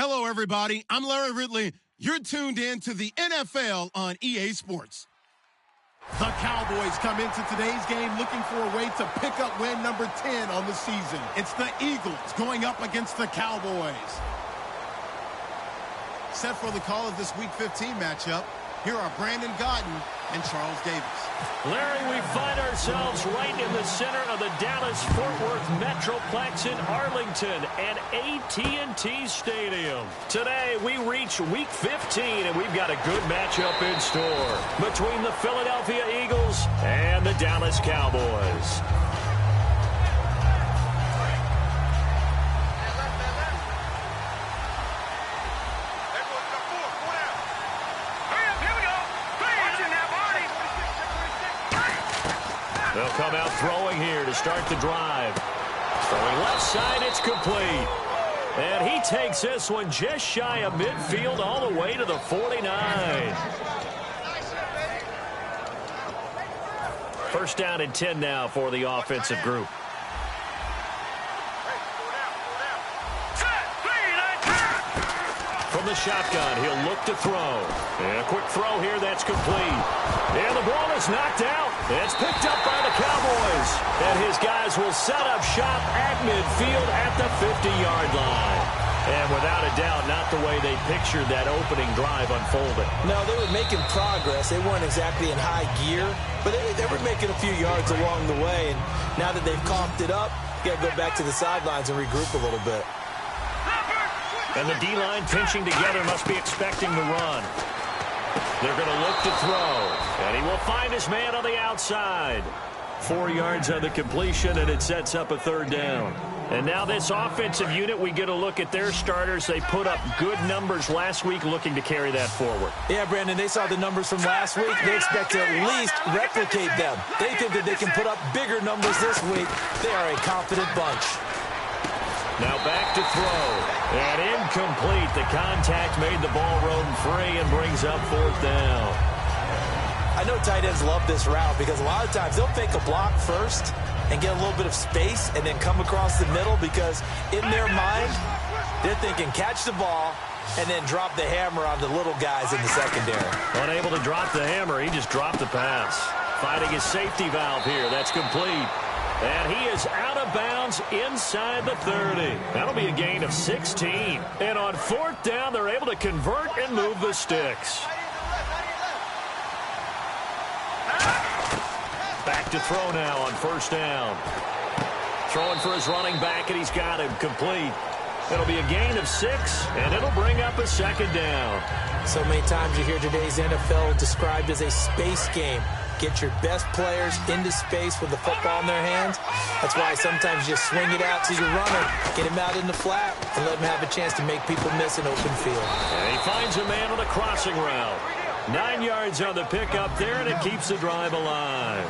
Hello, everybody. I'm Larry Ridley. You're tuned in to the NFL on EA Sports. The Cowboys come into today's game looking for a way to pick up win number 10 on the season. It's the Eagles going up against the Cowboys. Set for the call of this Week 15 matchup, here are Brandon Gaudin and Charles Davis. Larry, we find ourselves right in the center of the Dallas-Fort Worth Metroplex in Arlington and AT&T Stadium. Today, we reach Week 15, and we've got a good matchup in store between the Philadelphia Eagles and the Dallas Cowboys. They'll come out throwing here to start the drive. Throwing left side, it's complete. And he takes this one just shy of midfield all the way to the 49. First down and 10 now for the offensive group. From the shotgun, he'll look to throw. And a quick throw here, that's complete. And the ball is knocked out. It's picked up by the Cowboys. And his guys will set up shop at midfield at the 50-yard line. And without a doubt, not the way they pictured that opening drive unfolded. No, they were making progress. They weren't exactly in high gear, but they were making a few yards along the way. And now that they've coughed it up, you got to go back to the sidelines and regroup a little bit. And the D-line pinching together must be expecting the run. They're going to look to throw. And he will find his man on the outside. 4 yards on the completion, and it sets up a third down. And now this offensive unit, we get a look at their starters. They put up good numbers last week, looking to carry that forward. Yeah, Brandon, they saw the numbers from last week. They expect to at least replicate them. They think that they can put up bigger numbers this week. They are a confident bunch. Now back to throw. And incomplete. The contact made the ball roam free and brings up fourth down. I know tight ends love this route because a lot of times they'll fake a block first and get a little bit of space and then come across the middle because in their mind, they're thinking catch the ball and then drop the hammer on the little guys in the secondary. Unable to drop the hammer, he just dropped the pass. Finding his safety valve here. That's complete. And he is out of bounds inside the 30. That'll be a gain of 16. And on fourth down, they're able to convert and move the sticks. Back to throw now on first down. Throwing for his running back, and he's got him complete. It'll be a gain of 6, and it'll bring up a second down. So many times you hear today's NFL described as a space game. Get your best players into space with the football in their hands. That's why sometimes you just swing it out to your runner, get him out in the flat, and let him have a chance to make people miss an open field. And he finds a man on the crossing route. 9 yards on the pickup there, and it keeps the drive alive.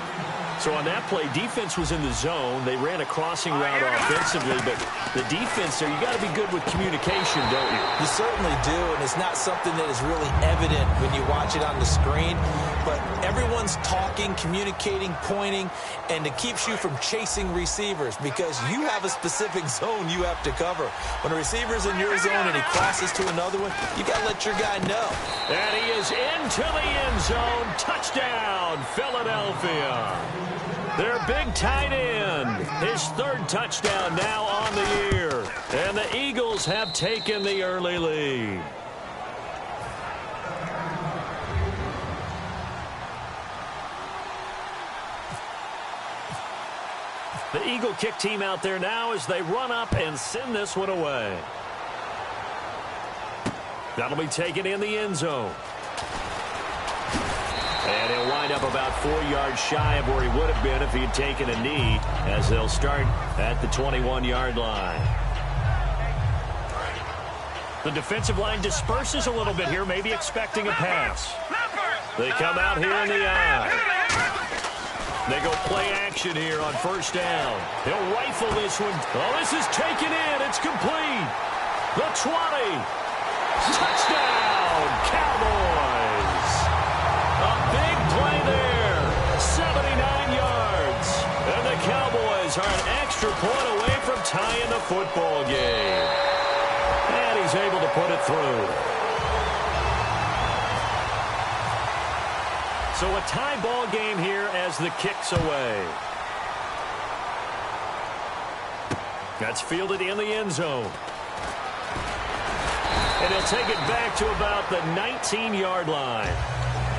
So on that play, defense was in the zone. They ran a crossing route offensively, but the defense there, you got to be good with communication, don't you? You certainly do, and it's not something that is really evident when you watch it on the screen. But everyone's talking, communicating, pointing, and it keeps you from chasing receivers because you have a specific zone you have to cover. When a receiver's in your zone and he crosses to another one, you got to let your guy know. And he is into the end zone. Touchdown, Philadelphia. Their big tight end, his third touchdown now on the year. And the Eagles have taken the early lead. The Eagle kick team out there now as they run up and send this one away. That'll be taken in the end zone. And he'll wind up about 4 yards shy of where he would have been if he had taken a knee, as they'll start at the 21-yard line. The defensive line disperses a little bit here, maybe expecting a pass. They come out here in the eye. They go play action here on first down. He'll rifle this one. Oh, this is taken in. It's complete. The 20. Touchdown, Cowboys. A big play there. 79 yards. And the Cowboys are an extra point away from tying the football game. And he's he's able to put it through. So a tie ball game here as the kick's away. That's fielded in the end zone. And he'll take it back to about the 19-yard line.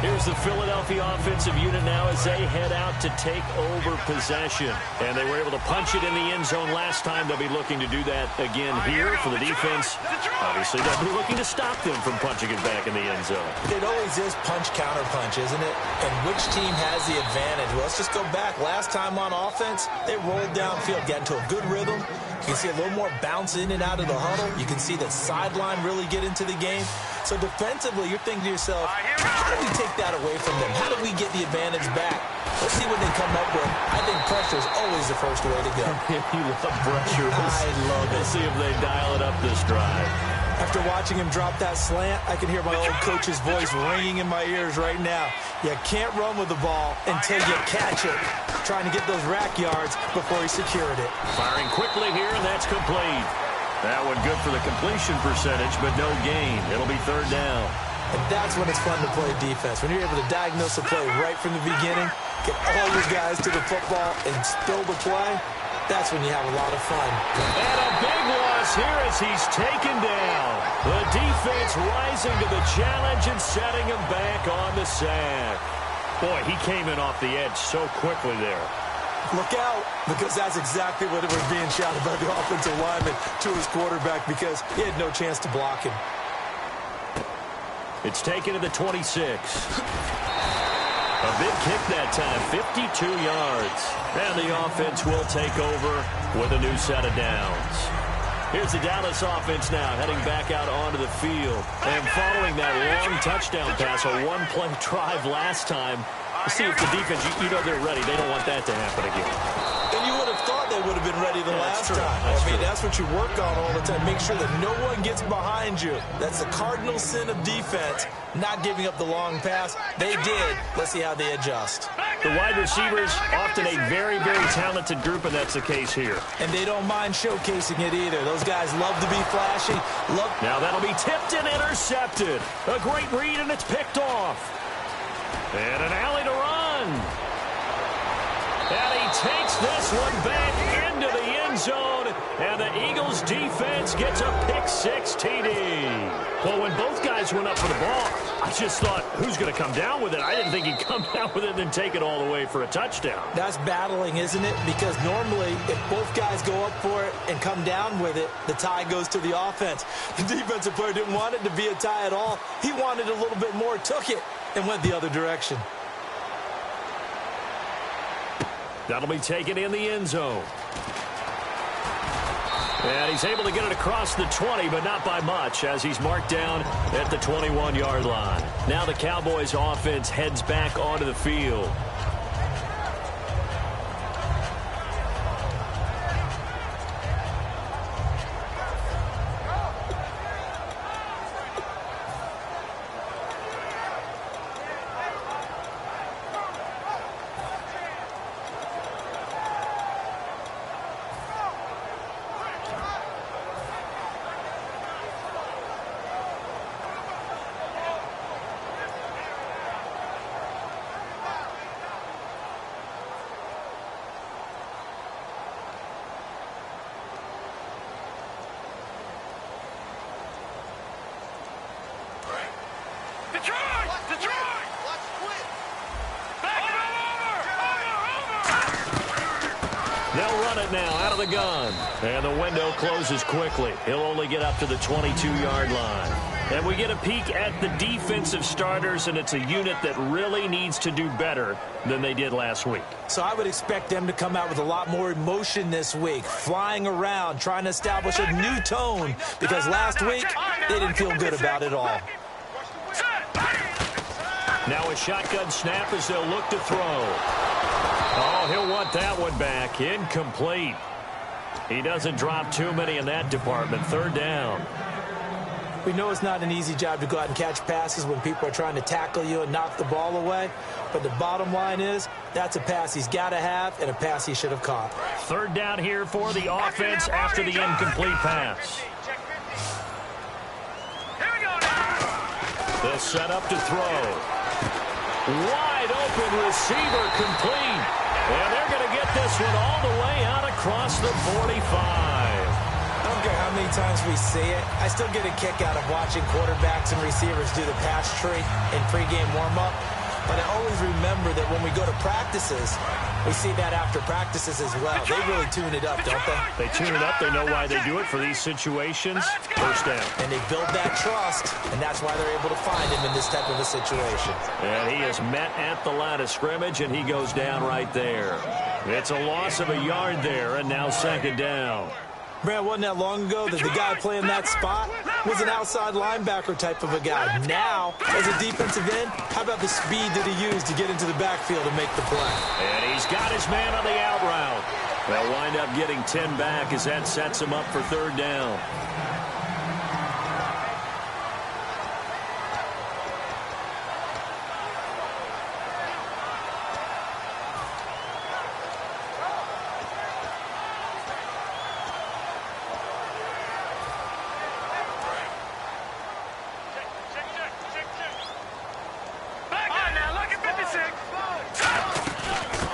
Here's the Philadelphia offensive unit now as they head out to take over possession. And they were able to punch it in the end zone last time. They'll be looking to do that again here for the defense. Obviously, they'll be looking to stop them from punching it back in the end zone. It always is punch-counter-punch, isn't it? And which team has the advantage? Well, let's just go back. Last time on offense, they rolled downfield, got into a good rhythm. You can see a little more bounce in and out of the huddle. You can see the sideline really get into the game. So defensively, you're thinking to yourself, how do we take that away from them? How do we get the advantage back? Let's see what they come up with. I think pressure is always the first way to go. You love pressure. I love it. We'll see if they dial it up this drive. After watching him drop that slant, I can hear my old coach's voice ringing in my ears right now. You can't run with the ball until you catch it. Trying to get those rack yards before he secured it. Firing quickly here, and that's complete. That one good for the completion percentage, but no gain. It'll be third down. And that's when it's fun to play defense. When you're able to diagnose a play right from the beginning, get all your guys to the football and spill the play, that's when you have a lot of fun. And a big loss here as he's taken down. The defense rising to the challenge and setting him back on the sack. Boy, he came in off the edge so quickly there. Look out, because that's exactly what it was being shouted by the offensive lineman to his quarterback because he had no chance to block him. It's taken to the 26. A big kick that time, 52 yards. And the offense will take over with a new set of downs. Here's the Dallas offense now, heading back out onto the field. And following that long touchdown pass, a one-play drive last time, let's see if the defense, you know they're ready. They don't want that to happen again. And you would have thought they would have been ready the last time. That's what you work on all the time. Make sure that no one gets behind you. That's the cardinal sin of defense, not giving up the long pass. They did. Let's see how they adjust. The wide receivers, often a very, very talented group, and that's the case here. And they don't mind showcasing it either. Those guys love to be flashy. Now that'll be tipped and intercepted. A great read, and it's picked off. And an alley to run. And he takes this one back into the end zone. And the Eagles defense gets a pick-six TD. Well, when both guys went up for the ball, I just thought, who's going to come down with it? I didn't think he'd come down with it and then take it all the way for a touchdown. That's battling, isn't it? Because normally, if both guys go up for it and come down with it, the tie goes to the offense. The defensive player didn't want it to be a tie at all. He wanted a little bit more, took it, and went the other direction. That'll be taken in the end zone. And he's able to get it across the 20, but not by much, as he's marked down at the 21-yard line. Now the Cowboys offense heads back onto the field. They'll run it now out of the gun. And the window closes quickly. He'll only get up to the 22-yard line. And we get a peek at the defensive starters, and it's a unit that really needs to do better than they did last week. So I would expect them to come out with a lot more emotion this week, flying around, trying to establish a new tone, because last week they didn't feel good about it all. Now a shotgun snap as they'll look to throw. Oh, he'll want that one back. Incomplete. He doesn't drop too many in that department. Third down. We know it's not an easy job to go out and catch passes when people are trying to tackle you and knock the ball away. But the bottom line is, that's a pass he's got to have and a pass he should have caught. Third down here for the offense after the incomplete pass. They'll set up to throw. Wide open receiver complete. And they're going to get this one all the way out across the 45. I don't care how many times we see it. I still get a kick out of watching quarterbacks and receivers do the pass tree in pregame warm-up. But I always remember that when we go to practices, we see that after practices as well. They really tune it up, don't they? They tune it up. They know why they do it for these situations. First down. And they build that trust, and that's why they're able to find him in this type of a situation. And he is met at the line of scrimmage, and he goes down right there. It's a loss of a yard there, and now second down. Man, wasn't that long ago that the guy playing that spot was an outside linebacker type of a guy. Now, as a defensive end, how about the speed that he used to get into the backfield and make the play? And he's got his man on the out route. They'll wind up getting 10 back as that sets him up for third down.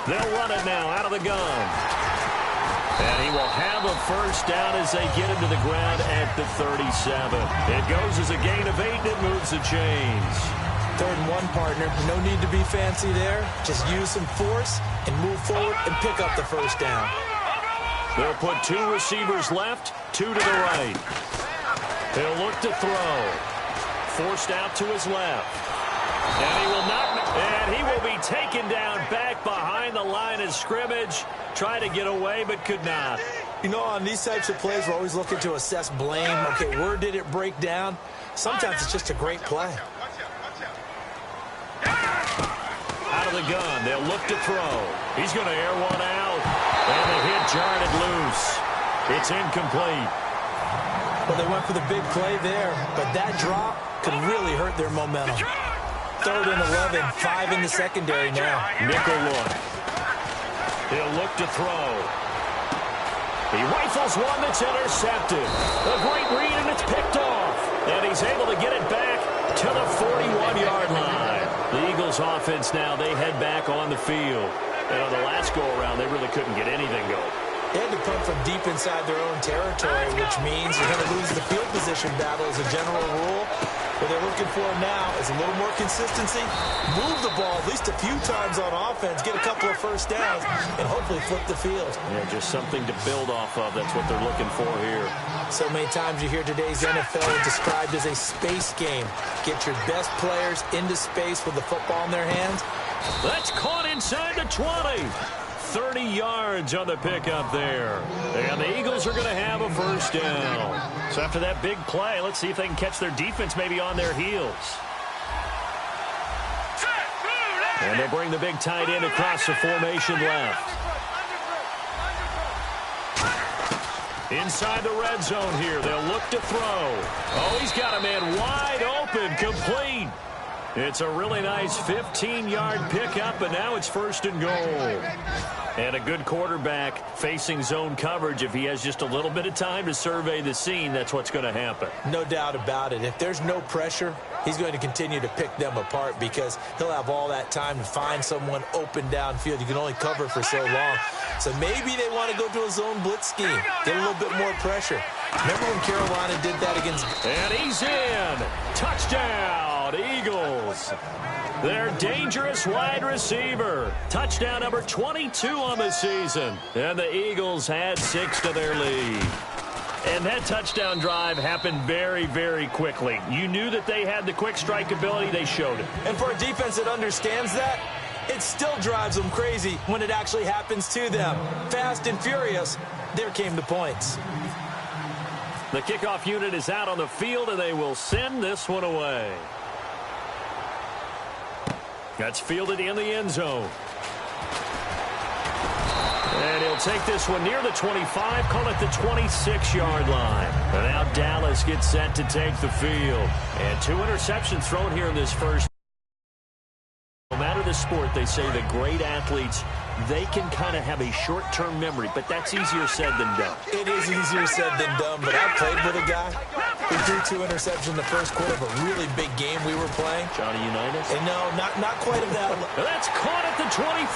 They'll run it now out of the gun. And he will have a first down as they get him to the ground at the 37. It goes as a gain of 8, and it moves the chains. 3rd and 1, partner. No need to be fancy there. Just use some force and move forward and pick up the first down. They'll put 2 receivers left, 2 to the right. He'll look to throw. Forced out to his left. And he will not, and he will be taken down back behind the line of scrimmage. Tried to get away, but could not. You know, on these types of plays, we're always looking to assess blame. Okay, where did it break down? Sometimes it's just a great play. Out of the gun, they'll look to throw. He's going to air one out. And the hit jarred it loose. It's incomplete. Well, they went for the big play there, but that drop could really hurt their momentum. 3rd and 11, 5 in the secondary now. Nickel look. He'll look to throw. He rifles one that's intercepted. A great read, and it's picked off. And he's able to get it back to the 41-yard line. The Eagles offense now, they head back on the field. And on the last go-around, they really couldn't get anything going. They had to punt from deep inside their own territory, which means you're going to lose the field position battle as a general rule. What they're looking for now is a little more consistency, move the ball at least a few times on offense, get a couple of first downs, and hopefully flip the field. Yeah, just something to build off of. That's what they're looking for here. So many times you hear today's NFL described as a space game. Get your best players into space with the football in their hands. That's caught inside the 20. 30 yards on the pickup there. And the Eagles are going to have a first down. So after that big play, let's see if they can catch their defense maybe on their heels. And they'll bring the big tight end across the formation left. Inside the red zone here, they'll look to throw. Oh, he's got a man wide open, complete. It's a really nice 15-yard pickup, and now it's 1st and goal. And a good quarterback facing zone coverage. If he has just a little bit of time to survey the scene, that's what's going to happen. No doubt about it. If there's no pressure, he's going to continue to pick them apart because he'll have all that time to find someone open downfield. You can only cover for so long. So maybe they want to go to a zone blitz scheme, get a little bit more pressure. Remember when Carolina did that against... And he's in. Touchdown, Eagles. Their dangerous wide receiver. Touchdown number 22 on the season. And the Eagles had 6 to their lead. And that touchdown drive happened very, very quickly. You knew that they had the quick strike ability. They showed it. And for a defense that understands that, it still drives them crazy when it actually happens to them. Fast and furious, there came the points. The kickoff unit is out on the field, and they will send this one away. That's fielded in the end zone. And he'll take this one near the 25, call it the 26-yard line. And now Dallas gets set to take the field. And 2 interceptions thrown here in this first. No matter the sport, they say the great athletes, they can kind of have a short-term memory, but that's easier said than done. It is easier said than done, but I played with a guy He threw 2 interceptions in the first quarter of a really big game we were playing. Johnny Unitas? And no, not quite of that. That's caught at the 25.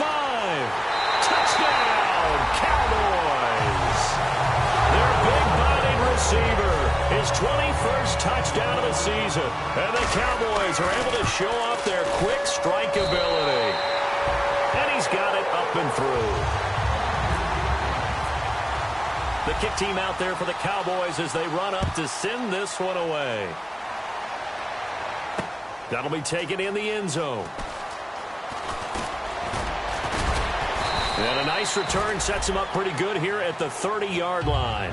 Touchdown, Cowboys. Their big-bodied receiver, his 21st touchdown of the season. And the Cowboys are able to show off their quick strike ability. And he's got it up and through. The kick team out there for the Cowboys as they run up to send this one away. That'll be taken in the end zone. And a nice return sets him up pretty good here at the 30-yard line.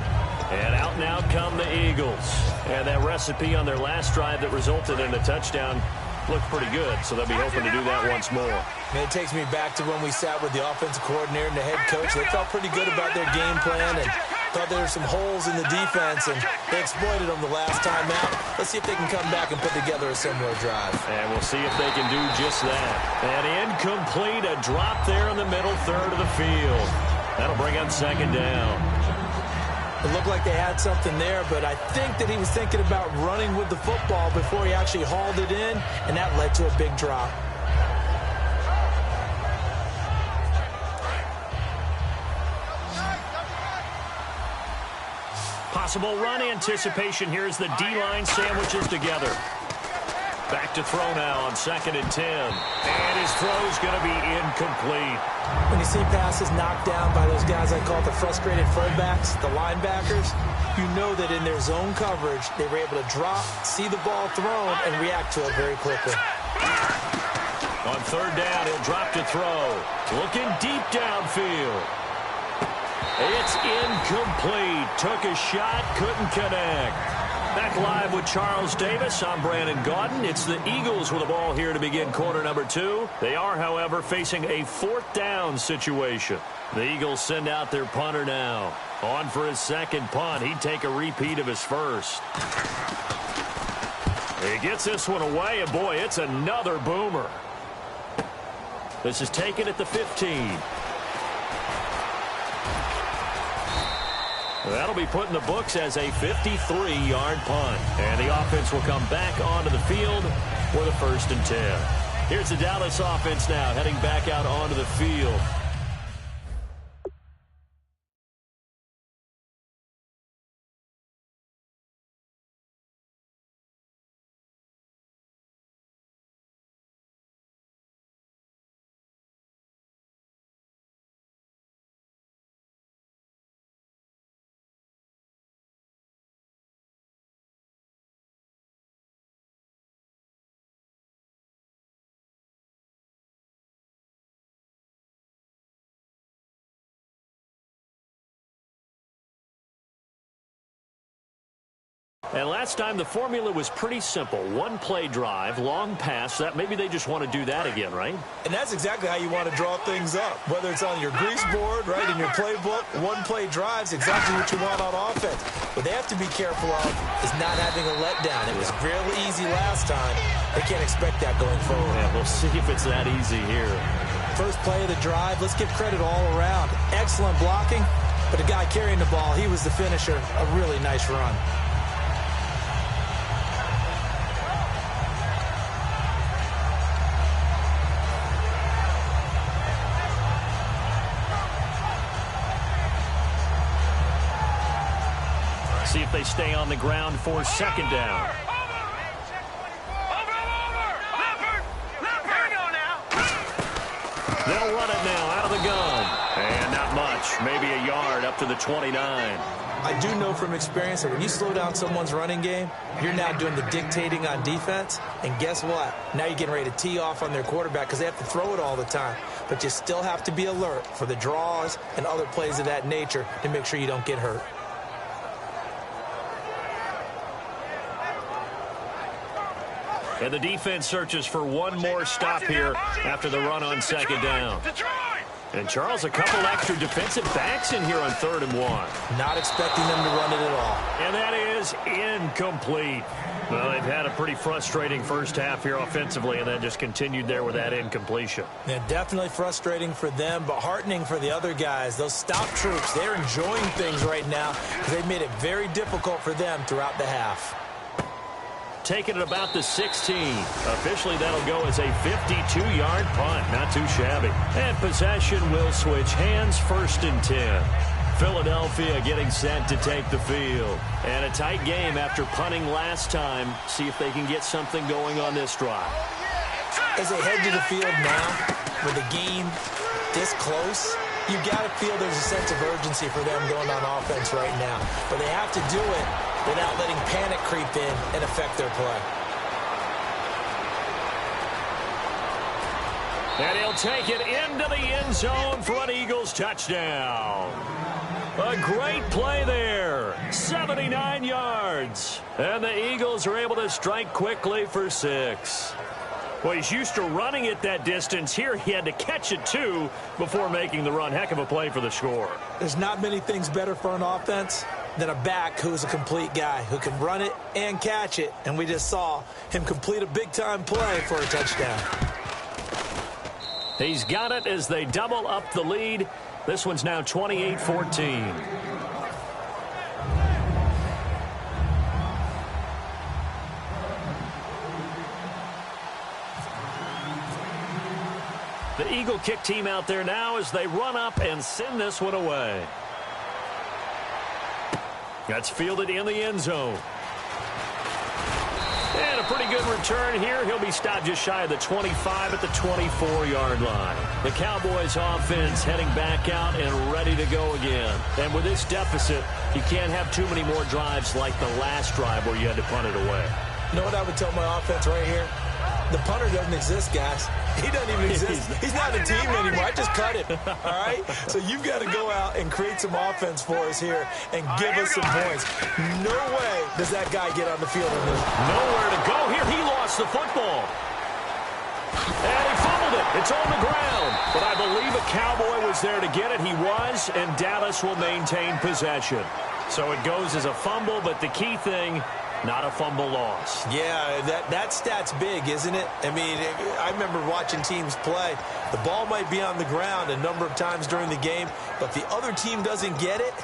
And out come the Eagles. And that recipe on their last drive that resulted in a touchdown looked pretty good, so they'll be hoping to do that once more. Man, it takes me back to when we sat with the offensive coordinator and the head coach. They felt pretty good about their game plan and thought there were some holes in the defense, and they exploited them the last time out. Let's see if they can come back and put together a similar drive. And we'll see if they can do just that. And incomplete, a drop there in the middle third of the field. That'll bring up second down. It looked like they had something there, but I think that he was thinking about running with the football before he actually hauled it in, and that led to a big drop. Possible run anticipation here as the D-line sandwiches together. Back to throw now on 2nd and 10. And his throw's going to be incomplete. When you see passes knocked down by those guys I call the frustrated fullbacks, the linebackers, you know that in their zone coverage, they were able to drop, see the ball thrown, and react to it very quickly. On 3rd down, he'll drop to throw. Looking deep downfield. It's incomplete. Took a shot, couldn't connect. Back live with Charles Davis. I'm Brandon Gaudin. It's the Eagles with the ball here to begin quarter number 2. They are, however, facing a 4th down situation. The Eagles send out their punter now. On for his second punt. He'd take a repeat of his first. He gets this one away, and boy, it's another boomer. This is taken at the 15. That'll be put in the books as a 53-yard punt. And the offense will come back onto the field for the 1st and 10. Here's the Dallas offense now heading back out onto the field. And last time, the formula was pretty simple. 1-play drive, long pass. That maybe they just want to do that again, right? And that's exactly how you want to draw things up. Whether it's on your grease board, right, in your playbook, 1-play drives, exactly what you want on offense. What they have to be careful of is not having a letdown. It was real easy last time. They can't expect that going forward. Yeah, we'll see if it's that easy here. First play of the drive, let's give credit all around. Excellent blocking, but the guy carrying the ball, he was the finisher. A really nice run. See if they stay on the ground for 2nd down. They'll run it now out of the gun. And not much. Maybe a yard up to the 29. I do know from experience that when you slow down someone's running game, you're now doing the dictating on defense. And guess what? Now you're getting ready to tee off on their quarterback because they have to throw it all the time. But you still have to be alert for the draws and other plays of that nature to make sure you don't get hurt. And the defense searches for one more stop here after the run on 2nd down. And Charles, a couple extra defensive backs in here on 3rd and 1. Not expecting them to run it at all. And that is incomplete. Well, they've had a pretty frustrating first half here offensively, and then just continued there with that incompletion. Yeah, definitely frustrating for them, but heartening for the other guys. Those stout troops, they're enjoying things right now because they've made it very difficult for them throughout the half. Taking it about the 16. Officially, that'll go as a 52-yard punt. Not too shabby. And possession will switch hands, 1st and 10. Philadelphia getting set to take the field. And a tight game after punting last time. See if they can get something going on this drive. As they head to the field now, with the game this close, you got to feel there's a sense of urgency for them going on offense right now. But they have to do it without letting panic creep in and affect their play. And he'll take it into the end zone for an Eagles touchdown. A great play there. 79 yards. And the Eagles are able to strike quickly for 6. Well, he's used to running it that distance. Here he had to catch it, too, before making the run. Heck of a play for the score. There's not many things better for an offense than a back who's a complete guy who can run it and catch it. And we just saw him complete a big-time play for a touchdown. He's got it as they double up the lead. This one's now 28-14. The Eagle kick team out there now as they run up and send this one away. That's fielded in the end zone. And a pretty good return here. He'll be stopped just shy of the 25 at the 24-yard line. The Cowboys offense heading back out and ready to go again. And with this deficit, you can't have too many more drives like the last drive where you had to punt it away. You know what I would tell my offense right here? The punter doesn't exist, guys. He doesn't even exist. He's not a team anymore. I just cut him. All right? So you've got to go out and create some offense for us here and give us some points. No way does that guy get on the field. Nowhere to go here. He lost the football. And he fumbled it. It's on the ground. But I believe a Cowboy was there to get it. He was, and Dallas will maintain possession. So it goes as a fumble, but the key thing, not a fumble loss. Yeah, that stat's big, isn't it? I mean, I remember watching teams play. The ball might be on the ground a number of times during the game, but the other team doesn't get it.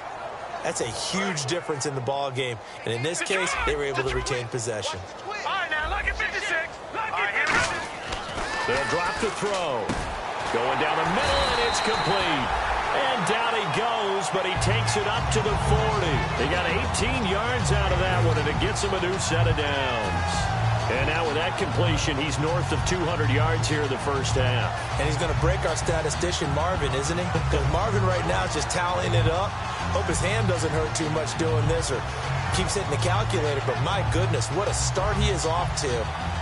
That's a huge difference in the ball game. And in this case, they were able to retain possession. All right, now look at 56. They'll drop the throw. Going down the middle, and it's complete. And down he goes, but he takes it up to the 40. They got 18 yards out of that one, and it gets him a new set of downs. And now with that completion, he's north of 200 yards here in the first half. And he's going to break our statistician, Marvin, isn't he? Because Marvin right now is just tallying it up. Hope his hand doesn't hurt too much doing this or keeps hitting the calculator. But my goodness, what a start he is off to.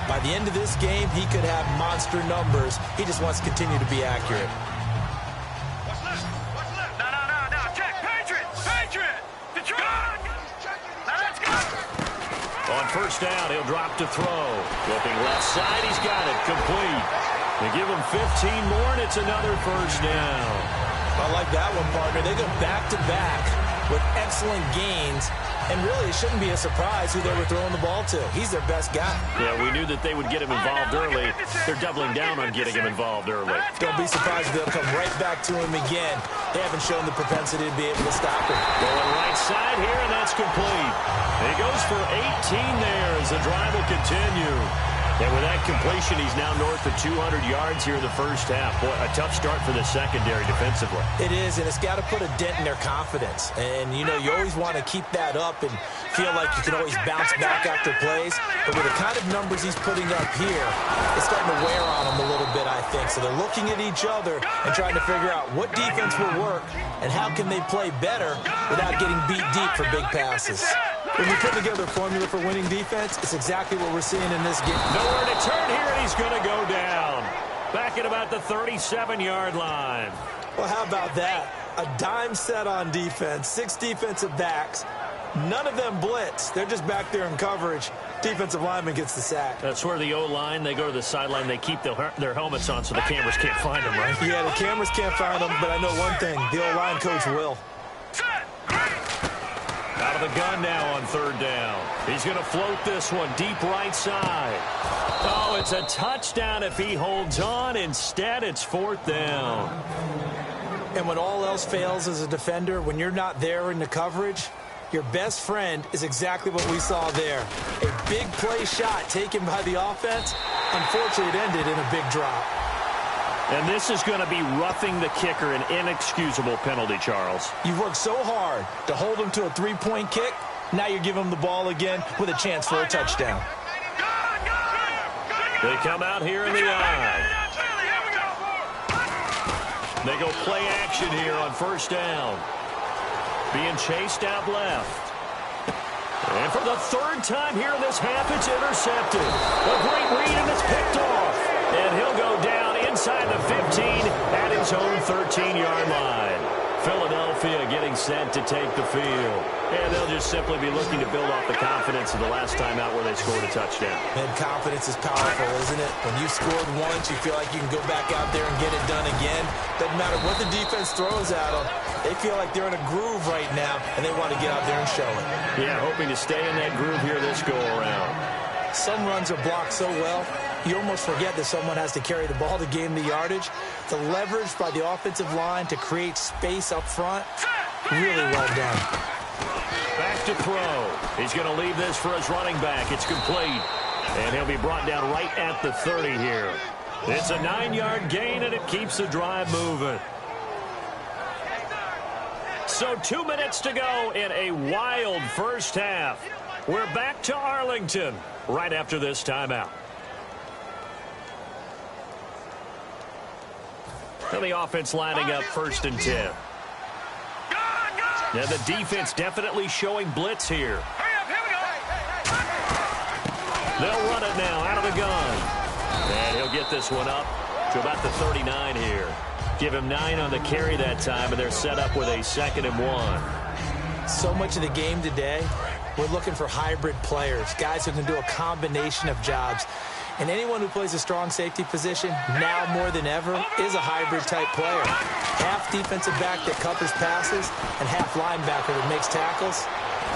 By the end of this game, he could have monster numbers. He just wants to continue to be accurate. On first down, he'll drop to throw. Looking left side, he's got it. Complete. They give him 15 more, and it's another first down. I like that one, partner. They go back-to-back with excellent gains. And really, it shouldn't be a surprise who they were throwing the ball to. He's their best guy. Yeah, we knew that they would get him involved early. They're doubling down on getting him involved early. Don't be surprised if they'll come right back to him again. They haven't shown the propensity to be able to stop him. Going right side here, and that's complete. He goes for 18 there as the drive will continue. And with that completion, he's now north of 200 yards here in the first half. Boy, a tough start for the secondary defensively. It is, and it's got to put a dent in their confidence. And, you know, you always want to keep that up and feel like you can always bounce back after plays. But with the kind of numbers he's putting up here, it's starting to wear on them a little bit, I think. So they're looking at each other and trying to figure out what defense will work and how can they play better without getting beat deep for big passes. When you put together a formula for winning defense, it's exactly what we're seeing in this game. Nowhere to turn here, and he's going to go down. Back at about the 37-yard line. Well, how about that? A dime set on defense, 6 defensive backs. None of them blitz. They're just back there in coverage. Defensive lineman gets the sack. That's where the O-line, they go to the sideline, they keep their helmets on so the cameras can't find them, right? Yeah, the cameras can't find them, but I know one thing. The O-line coach will. Out of the gun now on third down. He's going to float this one deep right side. Oh, it's a touchdown if he holds on. Instead, it's fourth down. And when all else fails as a defender, when you're not there in the coverage, your best friend is exactly what we saw there. A big play shot taken by the offense. Unfortunately, it ended in a big drop. And this is going to be roughing the kicker, an inexcusable penalty, Charles. You've worked so hard to hold him to a three-point kick. Now you're giving him the ball again with a chance for a touchdown. They come out here in the eye. They go play action here on first down. Being chased out left. And for the third time here in this half, it's intercepted. A great read, and it's picked off. And he'll go down inside the 15 at his own 13-yard line. Philadelphia getting set to take the field. And they'll just simply be looking to build off the confidence of the last time out where they scored a touchdown. And confidence is powerful, isn't it? When you scored once, you feel like you can go back out there and get it done again. Doesn't matter what the defense throws at them. They feel like they're in a groove right now, and they want to get out there and show it. Yeah, hoping to stay in that groove here this go-around. Some runs are blocked so well, you almost forget that someone has to carry the ball to gain the yardage. The leverage by the offensive line to create space up front, really well done. Back to throw. He's going to leave this for his running back. It's complete. And he'll be brought down right at the 30 here. It's a 9-yard gain, and it keeps the drive moving. So 2 minutes to go in a wild first half. We're back to Arlington right after this timeout. And the offense lining up first and 10. And the defense definitely showing blitz here. They'll run it now out of the gun. And he'll get this one up to about the 39 here. Give him 9 on the carry that time, and they're set up with a 2nd and 1. So much of the game today, we're looking for hybrid players, guys who can do a combination of jobs. And anyone who plays a strong safety position, now more than ever, is a hybrid-type player. Half defensive back that covers passes, and half linebacker that makes tackles.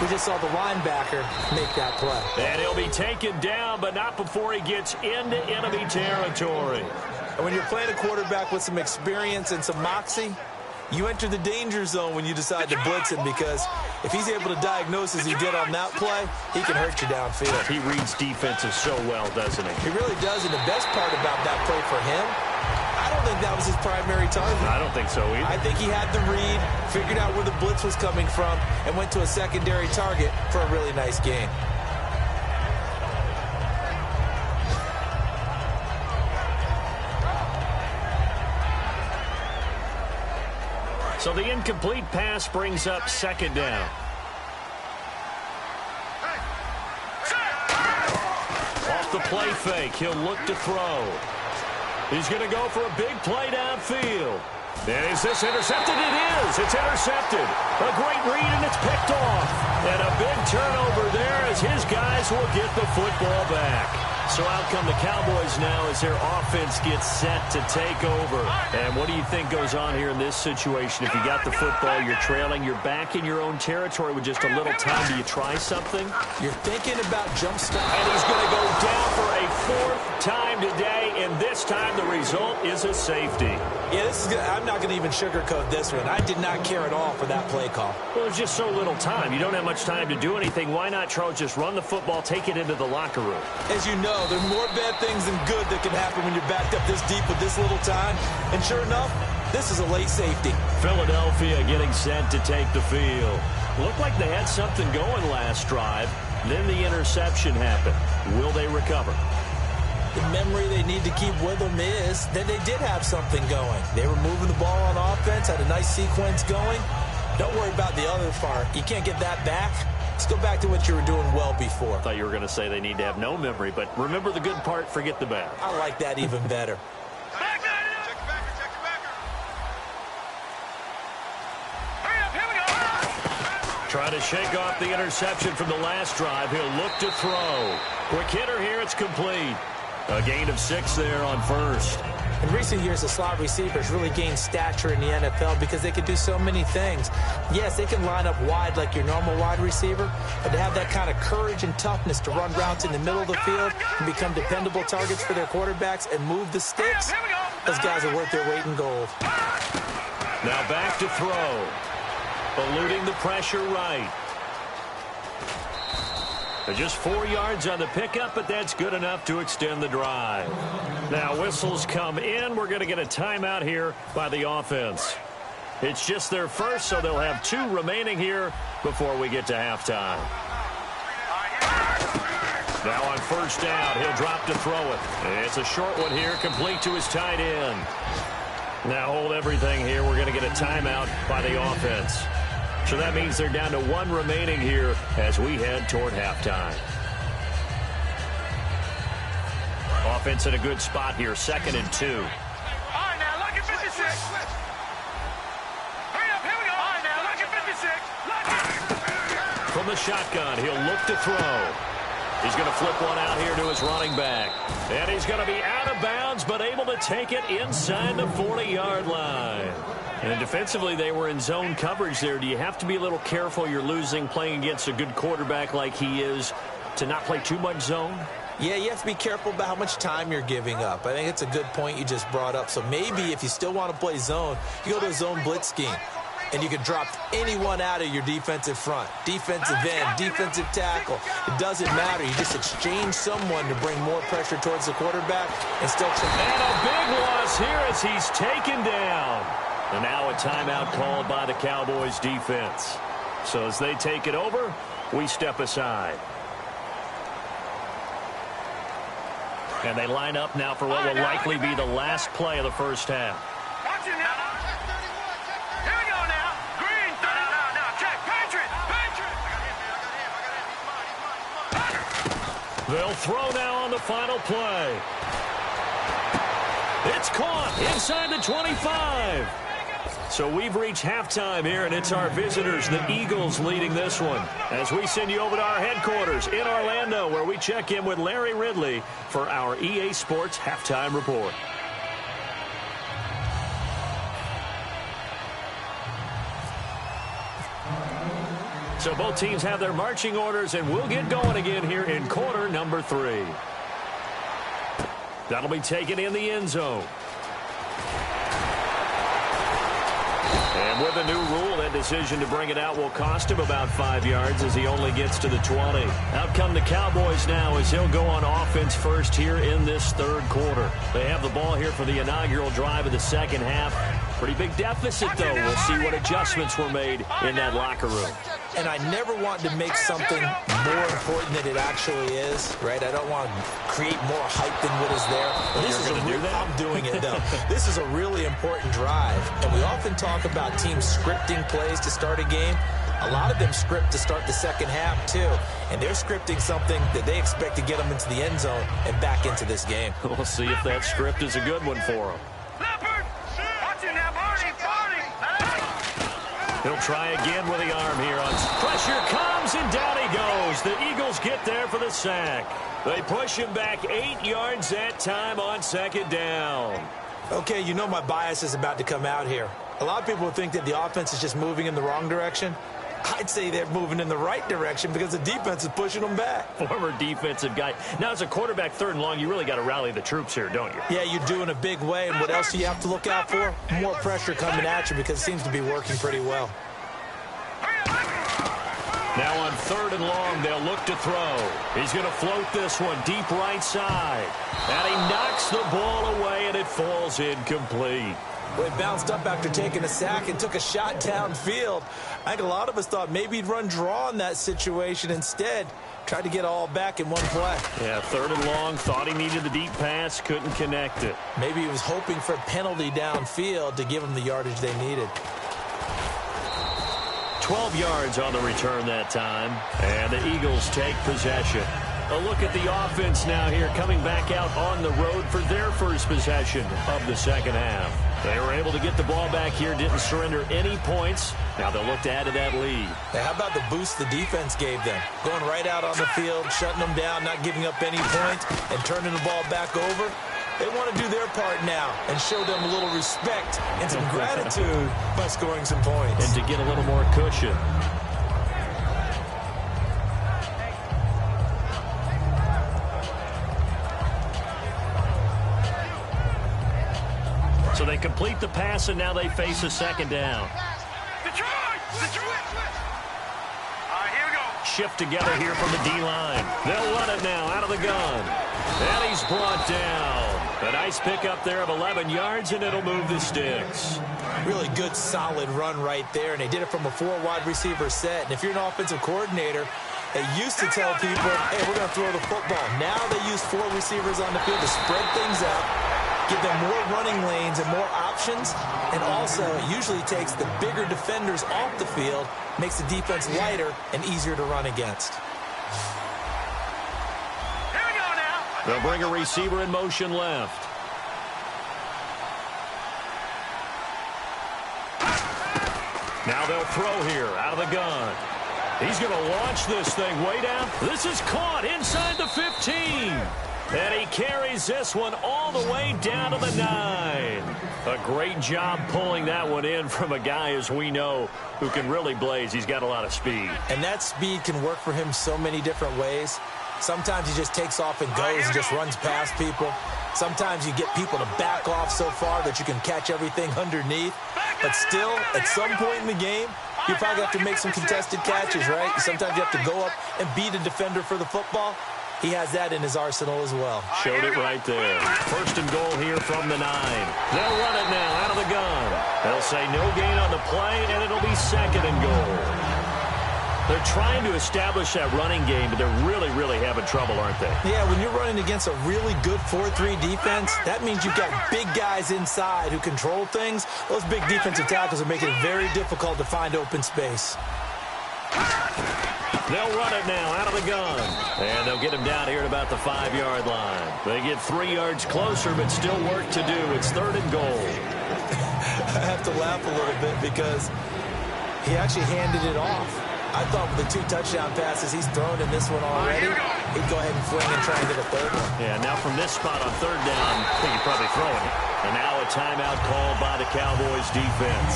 We just saw the linebacker make that play. And he'll be taken down, but not before he gets into enemy territory. And when you're playing a quarterback with some experience and some moxie, you enter the danger zone when you decide to blitz him, because if he's able to diagnose as he did on that play, he can hurt you downfield. He reads defenses so well, doesn't he? He really does, and the best part about that play for him, I don't think that was his primary target. I don't think so either. I think he had the read, figured out where the blitz was coming from, and went to a secondary target for a really nice gain. So the incomplete pass brings up 2nd down. Off the play fake, he'll look to throw. He's going to go for a big play downfield. And is this intercepted? It is. It's intercepted. A great read, and it's picked off. And a big turnover there as his guys will get the football back. So out come the Cowboys now as their offense gets set to take over. And what do you think goes on here in this situation? If you got the football, you're trailing, you're back in your own territory with just a little time. Do you try something? You're thinking about jump stop. And he's going to go down for a 4th time today, and this time the result is a safety. Yeah, this is good. I'm not going to even sugarcoat this one. I did not care at all for that play call. Well, there's just so little time. You don't have much time to do anything. Why not, Charles, just run the football, take it into the locker room? As you know, there are more bad things than good that can happen when you're backed up this deep with this little time. And sure enough, this is a late safety. Philadelphia getting set to take the field. Looked like they had something going last drive. Then the interception happened. Will they recover? The memory they need to keep with them is that they did have something going. They were moving the ball on offense, had a nice sequence going. Don't worry about the other part. You can't get that back. Let's go back to what you were doing well before. I thought you were going to say they need to have no memory, but remember the good part, forget the bad. I like that even better. Trying to shake off the interception from the last drive. He'll look to throw. Quick hitter here. It's complete. A gain of 6 there on first. In recent years, the slot receivers really gained stature in the NFL because they can do so many things. Yes, they can line up wide like your normal wide receiver, but to have that kind of courage and toughness to run routes in the middle of the field and become dependable targets for their quarterbacks and move the sticks, those guys are worth their weight in gold. Now back to throw. Eluding the pressure right. Just 4 yards on the pickup, but that's good enough to extend the drive. Now whistles come in. We're going to get a timeout here by the offense. It's just their first, so they'll have 2 remaining here before we get to halftime. Now on first down, he'll drop to throw it. It's a short one here, complete to his tight end. Now hold everything here. We're going to get a timeout by the offense. So that means they're down to 1 remaining here as we head toward halftime. Offense in a good spot here, 2nd and 2. All right, now, look at 56. Hurry up, here we go. All right, now, look at 56. Look. From the shotgun, he'll look to throw. He's going to flip one out here to his running back. And he's going to be out of bounds, but able to take it inside the 40-yard line. And defensively, they were in zone coverage there. Do you have to be a little careful you're losing playing against a good quarterback like he is to not play too much zone? Yeah, you have to be careful about how much time you're giving up. I think it's a good point you just brought up. So maybe if you still want to play zone, you go to a zone blitz scheme. And you can drop anyone out of your defensive front. Defensive end, defensive tackle. It doesn't matter. You just exchange someone to bring more pressure towards the quarterback and still... And a big loss here as he's taken down. And now a timeout called by the Cowboys defense. So as they take it over, we step aside. And they line up now for what will likely be the last play of the first half. Watch it now. Here we go now. Green. No. Check. Patriot. They'll throw now on the final play. It's caught inside the 25. So we've reached halftime here, and it's our visitors, the Eagles, leading this one. As we send you over to our headquarters in Orlando, where we check in with Larry Ridley for our EA Sports Halftime Report. So both teams have their marching orders, and we'll get going again here in quarter number 3. That'll be taken in the end zone. And with a new rule, that decision to bring it out will cost him about 5 yards as he only gets to the 20. Out come the Cowboys now as he'll go on offense first here in this third quarter. They have the ball here for the inaugural drive of the second half. Pretty big deficit, though. We'll see what adjustments were made in that locker room. And I never want to make something more important than it actually is, right? I don't want to create more hype than what is there. This is I'm doing it, though. This is a really important drive. And we often talk about teams scripting plays to start a game. A lot of them script to start the second half, too. And they're scripting something that they expect to get them into the end zone and back into this game. We'll see if that script is a good one for them. He'll try again with the arm here. Pressure comes, and down he goes. The Eagles get there for the sack. They push him back 8 yards that time on second down. Okay, you know my bias is about to come out here. A lot of people would think that the offense is just moving in the wrong direction. I'd say they're moving in the right direction because the defense is pushing them back. Former defensive guy. Now, as a quarterback, 3rd and long, you really got to rally the troops here, don't you? Yeah, you're doing a big way. And what else do you have to look out for? More pressure coming at you because it seems to be working pretty well. Now on 3rd and long, they'll look to throw. He's going to float this one deep right side. And he knocks the ball away, and it falls incomplete. Well, he bounced up after taking a sack and took a shot downfield. I think a lot of us thought maybe he'd run draw in that situation. Instead, tried to get all back in one play. Yeah, 3rd and long, thought he needed the deep pass, couldn't connect it. Maybe he was hoping for a penalty downfield to give him the yardage they needed. 12 yards on the return that time, and the Eagles take possession. A look at the offense now here, coming back out on the road for their first possession of the second half. They were able to get the ball back here, didn't surrender any points. Now they'll look to add to that lead. Now, how about the boost the defense gave them? Going right out on the field, shutting them down, not giving up any points, and turning the ball back over. They want to do their part now and show them a little respect and some gratitude by scoring some points. And to get a little more cushion. So they complete the pass, and now they face a second down. Here we go. Shift together here from the D-line. They'll run it now out of the gun. And he's brought down. A nice pickup there of 11 yards, and it'll move the sticks. Really good, solid run right there, and they did it from a 4 wide receiver set. And if you're an offensive coordinator, they used to tell people, hey, we're going to throw the football. Now they use 4 receivers on the field to spread things out, give them more running lanes and more options, and also it usually takes the bigger defenders off the field, makes the defense lighter and easier to run against. Here we go now. They'll bring a receiver in motion left. Now they'll throw here out of the gun. He's going to launch this thing way down. This is caught inside the 15. And he carries this one all the way down to the 9. A great job pulling that one in from a guy, as we know, who can really blaze. He's got a lot of speed. And that speed can work for him so many different ways. Sometimes he just takes off and goes and just runs past people. Sometimes you get people to back off so far that you can catch everything underneath. But still, at some point in the game, you probably have to make some contested catches, right? Sometimes you have to go up and beat a defender for the football. He has that in his arsenal as well. Showed it right there. First and goal here from the 9. They'll run it now out of the gun. They'll say no gain on the play, and it'll be second and goal. They're trying to establish that running game, but they're really, really having trouble, aren't they? Yeah, when you're running against a really good 4-3 defense, that means you've got big guys inside who control things. Those big defensive tackles are making it very difficult to find open space. They'll run it now out of the gun. And they'll get him down here at about the 5-yard line. They get 3 yards closer, but still work to do. It's third and goal. I have to laugh a little bit because he actually handed it off. I thought with the 2 touchdown passes he's thrown in this one already, he'd go ahead and fling and try and get a third one. Yeah, now from this spot on third down, I think he's probably throwing it. And now a timeout called by the Cowboys defense.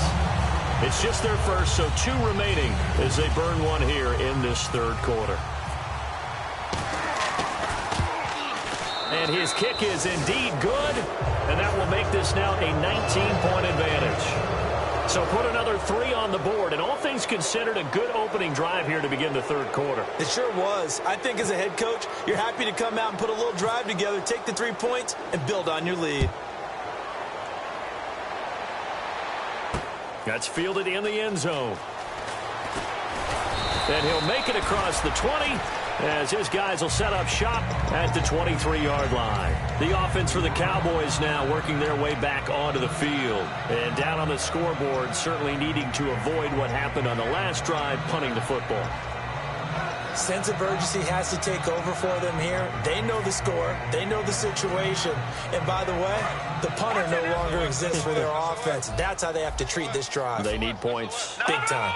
It's just their first, so 2 remaining as they burn one here in this third quarter. And his kick is indeed good, and that will make this now a 19-point advantage. So put another 3 on the board, and all things considered, a good opening drive here to begin the third quarter. It sure was. I think as a head coach, you're happy to come out and put a little drive together, take the 3 points, and build on your lead. That's fielded in the end zone. And he'll make it across the 20 as his guys will set up shop at the 23-yard line. The offense for the Cowboys now working their way back onto the field. And down on the scoreboard, certainly needing to avoid what happened on the last drive, punting the football. Sense of urgency has to take over for them here. They know the score. They know the situation. And by the way, the punter no longer exists for their offense. That's how they have to treat this drive. They need points. Big time.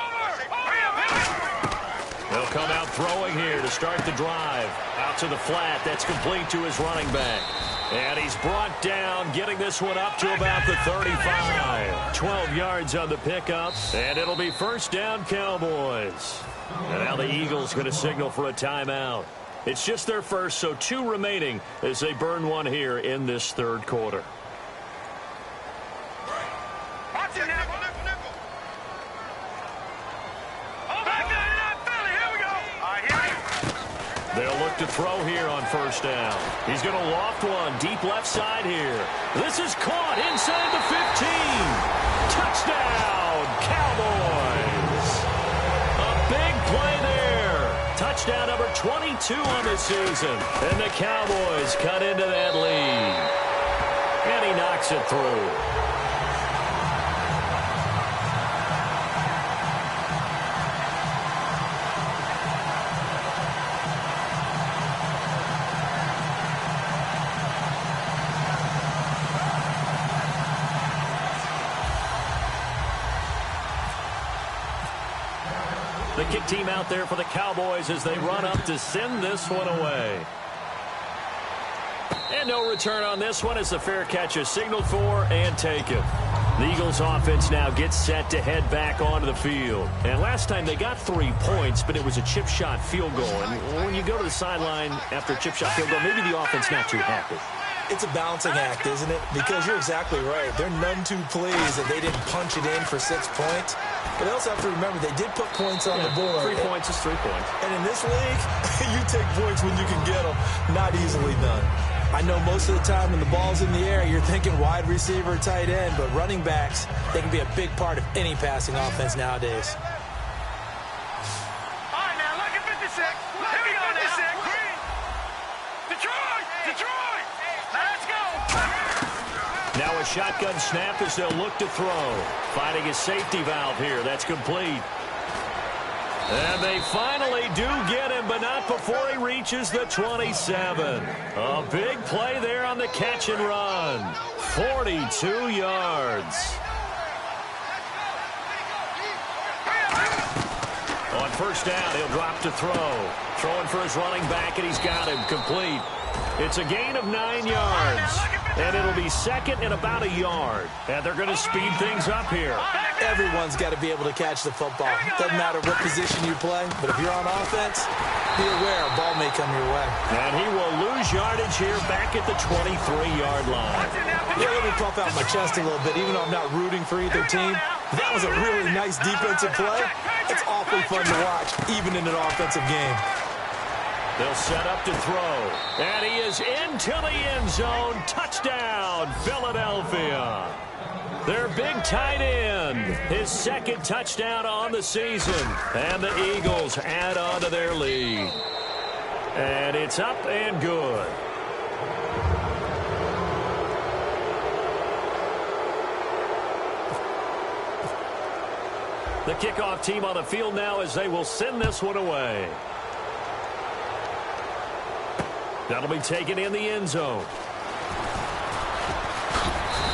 They'll come out throwing here to start the drive. Out to the flat. That's complete to his running back. And he's brought down, getting this one up to about the 35. 12 yards on the pickup. And it'll be first down, Cowboys. And now the Eagles going to signal for a timeout. It's just their first, so 2 remaining as they burn one here in this third quarter. Watch it now. Oh, back there, here we go. All right, here we go. They'll look to throw here on first down. He's going to loft one deep left side here. This is caught inside the 15. Touchdown, Cowboys. Big play there. Touchdown number 22 on the season. And the Cowboys cut into that lead. And he knocks it through. The kick team out there for the Cowboys as they run up to send this one away. And no return on this one as the fair catch is signaled for and taken. The Eagles offense now gets set to head back onto the field. And last time they got 3 points, but it was a chip shot field goal. And when you go to the sideline after a chip shot field goal, maybe the offense not too happy. It's a balancing act, isn't it? Because you're exactly right. They're none too pleased that they didn't punch it in for 6 points. But they also have to remember they did put points on the board. 3 points is 3 points. And in this league, you take points when you can get them. Not easily done. I know most of the time when the ball's in the air, you're thinking wide receiver, tight end, but running backs, they can be a big part of any passing offense nowadays. All right, now, look at 56. Here we go, 56. Green. Detroit. Detroit. Let's go. Now a shotgun snap as they'll look to throw. Finding a safety valve here. That's complete. And they finally do get him, but not before he reaches the 27. A big play there on the catch and run. 42 yards. On first down, he'll drop to throw. Throwing for his running back, and he's got him complete. It's a gain of 9 yards. And it'll be second and about a yard. And they're going to speed things up here. Everyone's got to be able to catch the football. Doesn't matter what position you play, but if you're on offense, be aware a ball may come your way. And he will lose yardage here back at the 23-yard line. Yeah, let me puff out my chest a little bit, even though I'm not rooting for either team. That was a really nice defensive play. It's awfully fun to watch, even in an offensive game. They'll set up to throw. And he is into the end zone. Touchdown, Philadelphia. Their big tight end. His second touchdown on the season. And the Eagles add on to their lead. And it's up and good. The kickoff team on the field now as they will send this one away. That'll be taken in the end zone.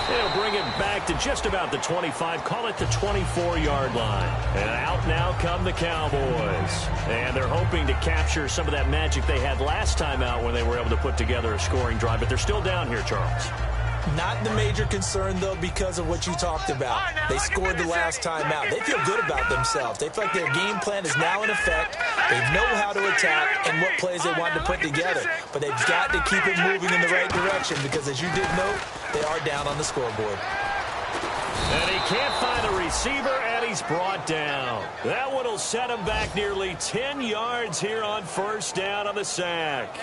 They'll bring it back to just about the 25, call it the 24-yard line. And out now come the Cowboys. And they're hoping to capture some of that magic they had last time out when they were able to put together a scoring drive. But they're still down here, Charles. Not the major concern, though, because of what you talked about. They scored the last time out. They feel good about themselves. They feel like their game plan is now in effect. They know how to attack and what plays they want to put together. But they've got to keep it moving in the right direction because, as you did note, they are down on the scoreboard. And he can't find a receiver, and he's brought down. That one will set him back nearly 10 yards here on first down on the sack.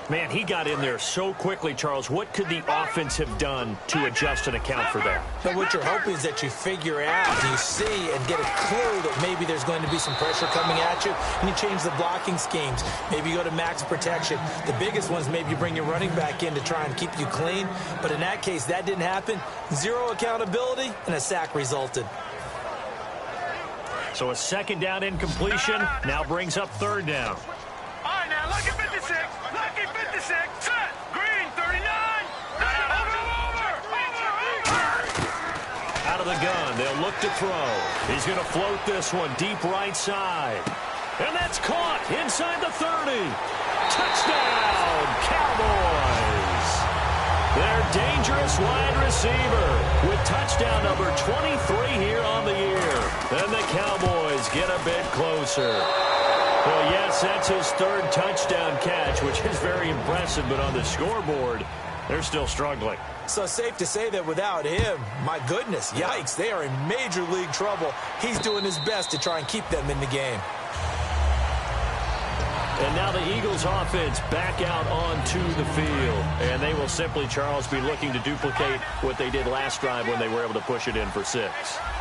Man, he got in there so quickly, Charles. What could the offense have done to adjust and account for that? But what you're hoping is that you figure out, you see, and get a clue that maybe there's going to be some pressure coming at you, and you change the blocking schemes. Maybe you go to max protection. The biggest one is maybe you bring your running back in to try and keep you clean. But in that case, that didn't happen. Zero accountability, and a sack resulted. So a second down incompletion now brings up third down. All right, now, look at 56. Look at 56. Set. Green, 39. Out of the gun, they'll look to throw. He's going to float this one deep right side. And that's caught inside the 30. Touchdown, Cowboys. Their dangerous wide receiver with touchdown number 23 here on the year. And the Cowboys get a bit closer. Well, yes, that's his third touchdown catch, which is very impressive, but on the scoreboard, they're still struggling. So safe to say that without him, my goodness, yikes, they are in major league trouble. He's doing his best to try and keep them in the game. And now the Eagles offense back out onto the field. And they will simply, Charles, be looking to duplicate what they did last drive when they were able to push it in for 6.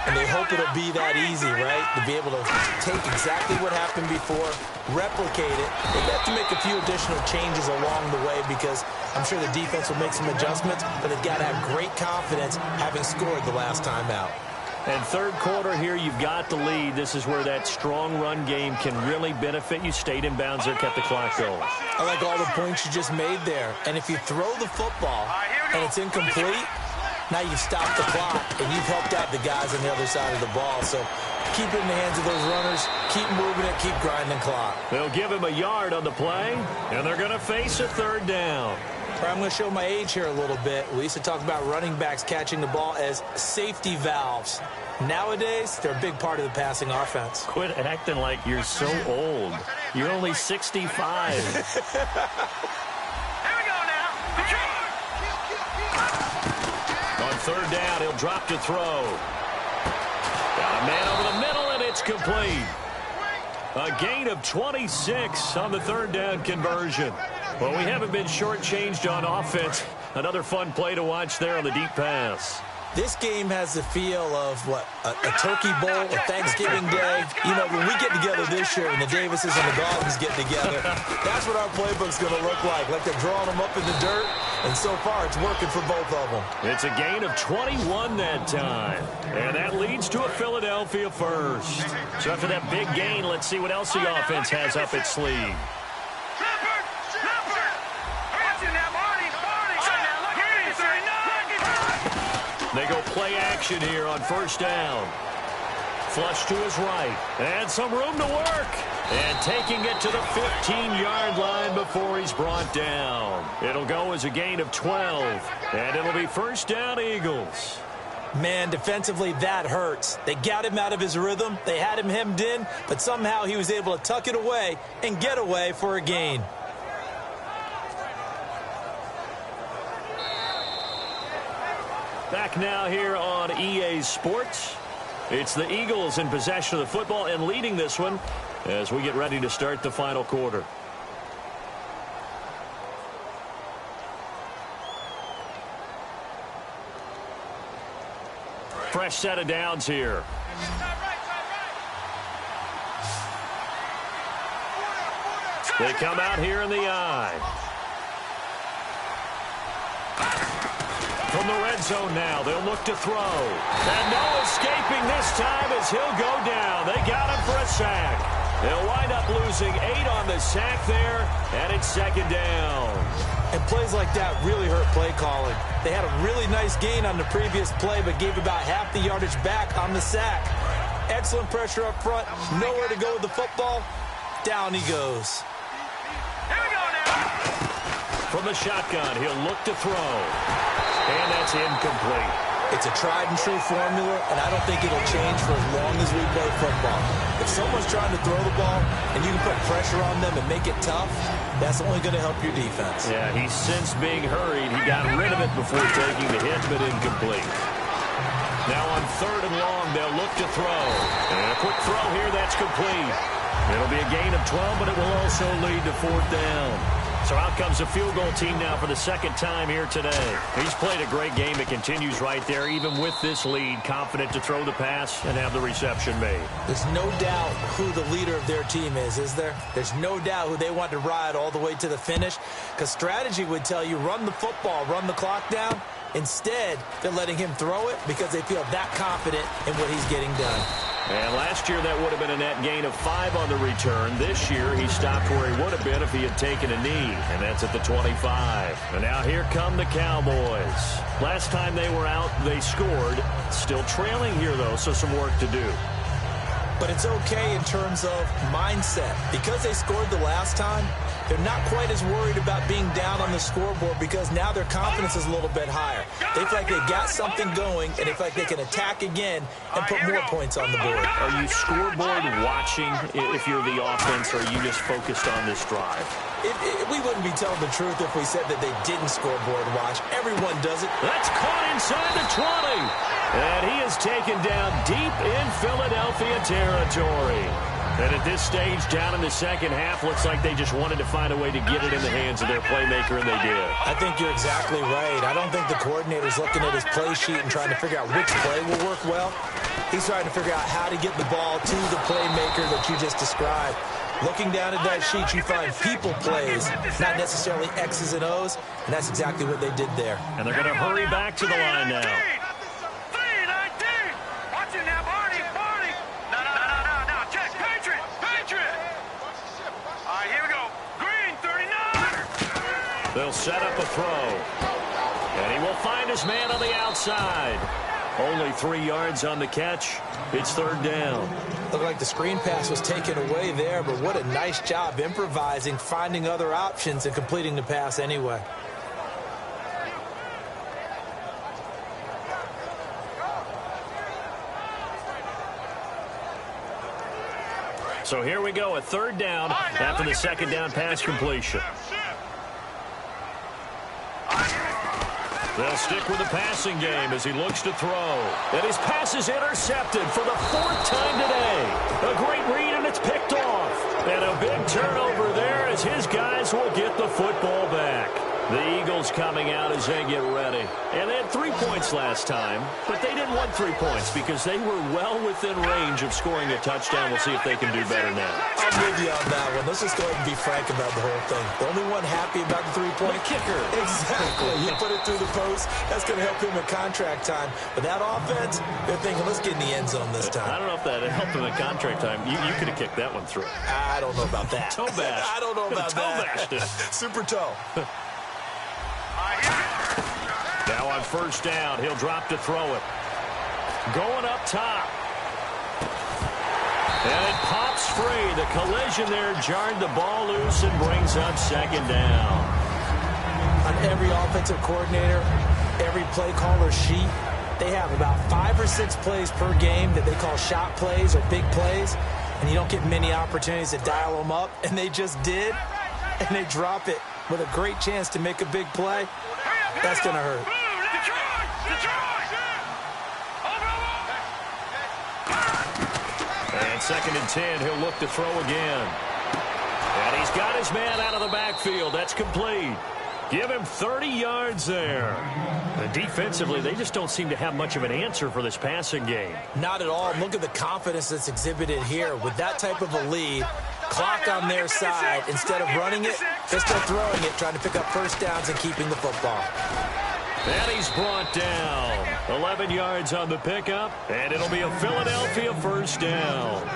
And they hope it'll be that easy, right? To be able to take exactly what happened before, replicate it. They have to make a few additional changes along the way because I'm sure the defense will make some adjustments, but they've got to have great confidence having scored the last time out. And third quarter here, you've got the lead. This is where that strong run game can really benefit you. Stayed in bounds there, kept the clock going. I like all the points you just made there. And if you throw the football and it's incomplete, now you've stopped the clock and you've helped out the guys on the other side of the ball. So keep it in the hands of those runners. Keep moving it. Keep grinding clock. They'll give him a yard on the play, and they're going to face a third down. I'm going to show my age here a little bit. We used to talk about running backs catching the ball as safety valves. Nowadays, they're a big part of the passing offense. Quit acting like you're so old. You're only 65. Here we go now. On third down, he'll drop to throw. Got a man over the middle, and it's complete. A gain of 26 on the third down conversion. Well, we haven't been shortchanged on offense. Another fun play to watch there on the deep pass. This game has the feel of, a Turkey Bowl, a Thanksgiving Day. You know, when we get together this year and the Davises and the Gaughtons get together, that's what our playbook's going to look like. Like they're drawing them up in the dirt, and so far it's working for both of them. It's a gain of 21 that time, and that leads to a Philadelphia first. So after that big gain, let's see what else the offense has up its sleeve. They go play action here on first down. Flush to his right. And some room to work. And taking it to the 15-yard line before he's brought down. It'll go as a gain of 12. And it'll be first down Eagles. Man, defensively, that hurts. They got him out of his rhythm. They had him hemmed in, but somehow he was able to tuck it away and get away for a gain. Back now here on EA Sports. It's the Eagles in possession of the football and leading this one as we get ready to start the final quarter. Fresh set of downs here. They come out here in the eye. From the red zone now, they'll look to throw. And no escaping this time as he'll go down. They got him for a sack. They'll wind up losing 8 on the sack there, and it's second down. And plays like that really hurt play calling. They had a really nice gain on the previous play, but gave about half the yardage back on the sack. Excellent pressure up front. Nowhere to go with the football. Down he goes. Here we go now. From the shotgun, he'll look to throw. And that's incomplete. It's a tried-and-true formula, and I don't think it'll change for as long as we play football. If someone's trying to throw the ball and you can put pressure on them and make it tough, that's only going to help your defense. Yeah, he's since being hurried. He got rid of it before taking the hit, but incomplete. Now on third and long, they'll look to throw. And a quick throw here, that's complete. It'll be a gain of 12, but it will also lead to fourth down. So out comes the field goal team now for the second time here today. He's played a great game. It continues right there, even with this lead, confident to throw the pass and have the reception made. There's no doubt who the leader of their team is there? There's no doubt who they want to ride all the way to the finish, because strategy would tell you run the football, run the clock down. Instead, they're letting him throw it because they feel that confident in what he's getting done. And last year, that would have been a net gain of 5 on the return. This year, he stopped where he would have been if he had taken a knee, and that's at the 25. And now here come the Cowboys. Last time they were out, they scored. Still trailing here, though, so some work to do. But it's okay in terms of mindset. Because they scored the last time, they're not quite as worried about being down on the scoreboard because now their confidence is a little bit higher. They feel like they got something going, and they feel like they can attack again and put more points on the board. Are you scoreboard watching if you're the offense, or are you just focused on this drive? We wouldn't be telling the truth if we said that they didn't scoreboard watch. Everyone does it. That's caught inside the 20. And he is taken down deep in Philadelphia territory. And at this stage, down in the second half, looks like they just wanted to find a way to get it in the hands of their playmaker, and they did. I think you're exactly right. I don't think the coordinator's looking at his play sheet and trying to figure out which play will work well. He's trying to figure out how to get the ball to the playmaker that you just described. Looking down at that sheet, you find people plays, not necessarily X's and O's, and that's exactly what they did there. And they're going to hurry back to the line now. They'll set up a throw. And he will find his man on the outside. Only 3 yards on the catch. It's third down. Looked like the screen pass was taken away there, but what a nice job improvising, finding other options, and completing the pass anyway. So here we go, a third down after the second down pass completion. They'll stick with the passing game as he looks to throw. And his pass is intercepted for the fourth time today. A great read, and it's picked off. And a big turnover there as his guys will get the football back. The Eagles coming out as they get ready. And they had 3 points last time, but they didn't want 3 points because they were well within range of scoring a touchdown. We'll see if they can do better now. I'm with you on that one. Let's just go ahead and be frank about the whole thing. The only one happy about the 3-point kicker. Exactly. You put it through the post. That's going to help him at contract time. But that offense, they're thinking, let's get in the end zone this time. I don't know if that helped him at contract time. You could have kicked that one through. I don't know about that. Toe bash. I don't know about toe bashed it. Super toe. Now on first down, he'll drop to throw it. Going up top. And it pops free. The collision there jarred the ball loose and brings up second down. On every offensive coordinator, every play caller sheet, they have about 5 or 6 plays per game that they call shot plays or big plays, and you don't get many opportunities to dial them up, and they just did, and they drop it with a great chance to make a big play. That's going to hurt. And second and 10, he'll look to throw again. And he's got his man out of the backfield. That's complete. Give him 30 yards there. And defensively, they just don't seem to have much of an answer for this passing game. Not at all. Look at the confidence that's exhibited here. With that type of a lead, clock on their side, instead of running it, they're still throwing it, trying to pick up first downs and keeping the football. And he's brought down. 11 yards on the pickup, and it'll be a Philadelphia first down.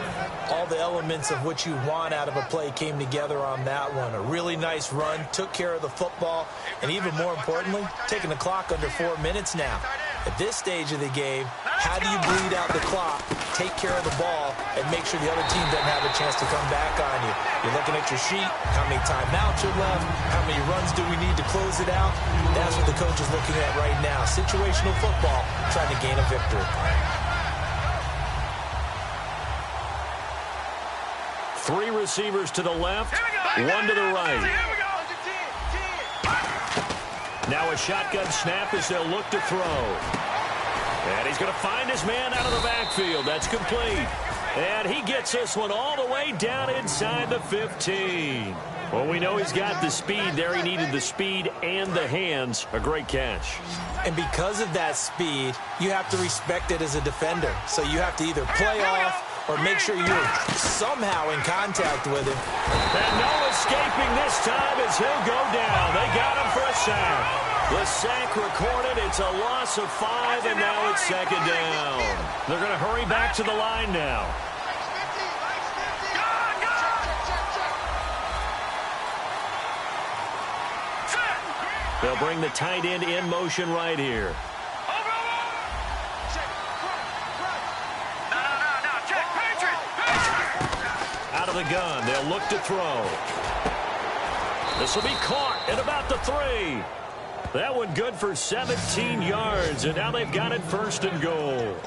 All the elements of what you want out of a play came together on that one. A really nice run, took care of the football, and even more importantly, taking the clock under 4 minutes now. At this stage of the game, how do you bleed out the clock, take care of the ball, and make sure the other team doesn't have a chance to come back on you? You're looking at your sheet, how many timeouts are left, how many runs do we need to close it out? That's what the coach is looking at right now. Situational football, trying to gain a victory. Three receivers to the left, one to the right. Now a shotgun snap as they'll look to throw. And he's going to find his man out of the backfield. That's complete. And he gets this one all the way down inside the 15. Well, we know he's got the speed there. He needed the speed and the hands. A great catch. And because of that speed, you have to respect it as a defender. So you have to either play off or make sure you're somehow in contact with him. And no escaping this time as he'll go down. They got him for a sack. The sack recorded. It's a loss of 5, and now it's second down. They're going to hurry back to the line now. They'll bring the tight end in motion right here. Out of the gun, they'll look to throw. This will be caught at about the 3. That one good for 17 yards, and now they've got it first and goal.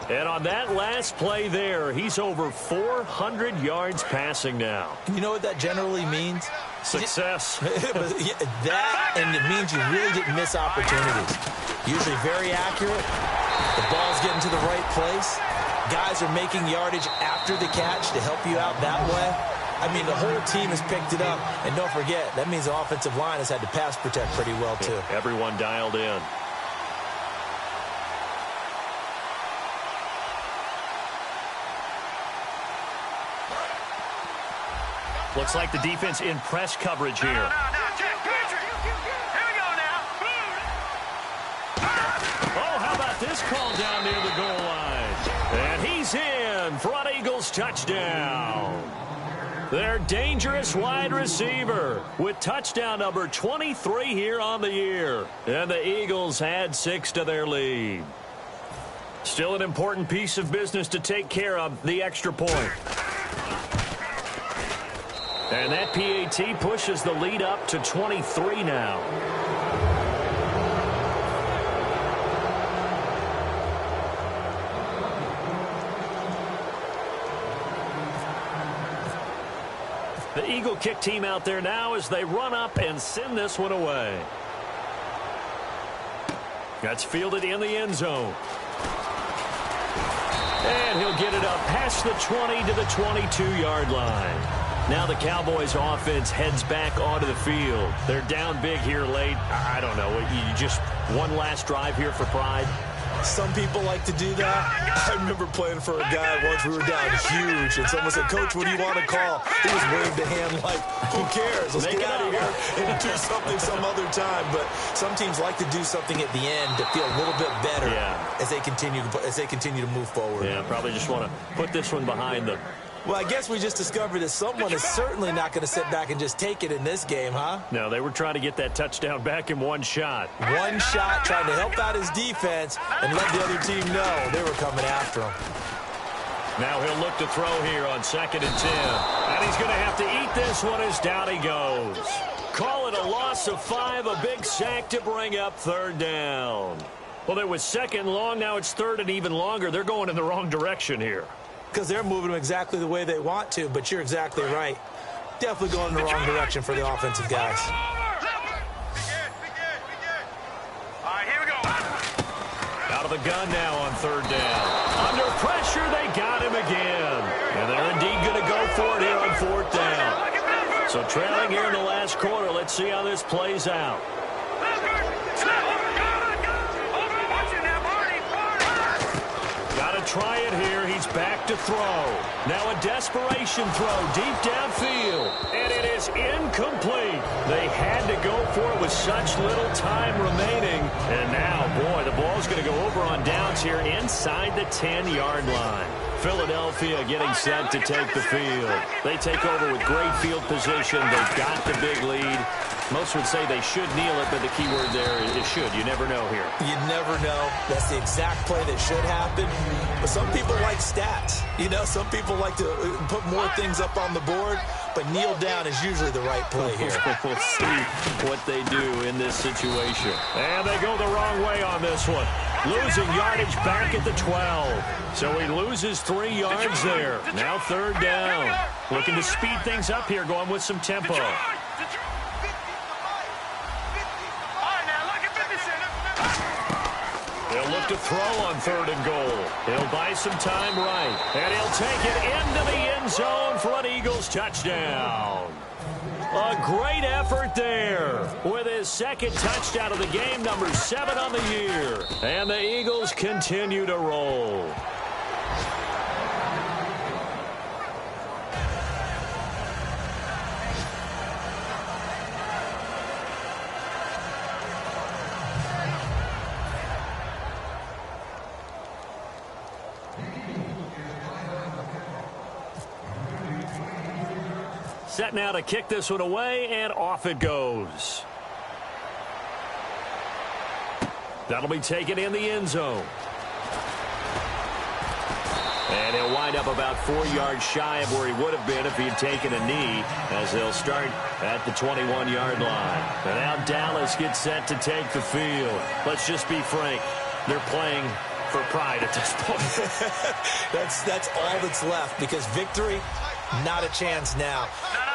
And on that last play there, he's over 400 yards passing now. You know what that generally means? Success. That, and it means you really didn't miss opportunities. Usually very accurate. The ball's getting to the right place. Guys are making yardage after the catch to help you out that way. I mean, the whole team has picked it up. And don't forget, that means the offensive line has had to pass protect pretty well, too. Yeah, everyone dialed in. Looks like the defense in press coverage here. Here we go now. Oh, how about this call down near the goal line? And he's in. Front Eagles touchdown. Their dangerous wide receiver with touchdown number 23 here on the year. And the Eagles add 6 to their lead. Still an important piece of business to take care of, the extra point. And that PAT pushes the lead up to 23 now. The Eagle kick team out there now as they run up and send this one away. That's fielded in the end zone. And he'll get it up past the 20 to the 22-yard line. Now the Cowboys offense heads back onto the field. They're down big here late. I don't know. You just one last drive here for pride? Some people like to do that. I remember playing for a guy once. We were down huge, and someone said, "Coach, what do you want to call?" He just waved a hand like, who cares? Let's get out of here and do something some other time. But some teams like to do something at the end to feel a little bit better as they continue to move forward. Yeah, probably just want to put this one behind them. Well, I guess we just discovered that someone is certainly not going to sit back and just take it in this game, huh? No, they were trying to get that touchdown back in one shot. One shot, trying to help out his defense and let the other team know they were coming after him. Now he'll look to throw here on 2nd and 10. And he's going to have to eat this one as down he goes. Call it a loss of 5, a big sack to bring up 3rd down. Well, it was 2nd long, now it's 3rd and even longer. They're going in the wrong direction here. Because they're moving them exactly the way they want to, but you're exactly right. Definitely going in the wrong direction for the offensive guys. All right, here we go. Out of the gun now on 3rd down. Under pressure, they got him again. And they're indeed going to go for it here on 4th down. So trailing here in the last quarter, let's see how this plays out. Try it here. He's back to throw. Now a desperation throw deep downfield. And it is incomplete. They had to go for it with such little time remaining. And now, boy, the ball's going to go over on downs here inside the 10-yard line. Philadelphia getting set to take the field. They take over with great field position. They've got the big lead. Most would say they should kneel it, but the key word there is should. You never know here. You never know. That's the exact play that should happen. But some people like stats. You know, some people like to put more things up on the board, but kneel down is usually the right play here. We'll see what they do in this situation. And they go the wrong way on this one. Losing yardage back at the 12. So he loses 3 yards there. Now 3rd down. Looking to speed things up here, going with some tempo. They'll look to throw on 3rd and goal. He'll buy some time right. And he'll take it into the end zone for an Eagles touchdown. A great effort there with his 2nd touchdown of the game, number 7 on the year. And the Eagles continue to roll. Set now to kick this one away, and off it goes. That'll be taken in the end zone. And he'll wind up about 4 yards shy of where he would have been if he had taken a knee, as they'll start at the 21-yard line. And now Dallas gets set to take the field. Let's just be frank. They're playing for pride at this point. That's all that's left, because victory, not a chance now.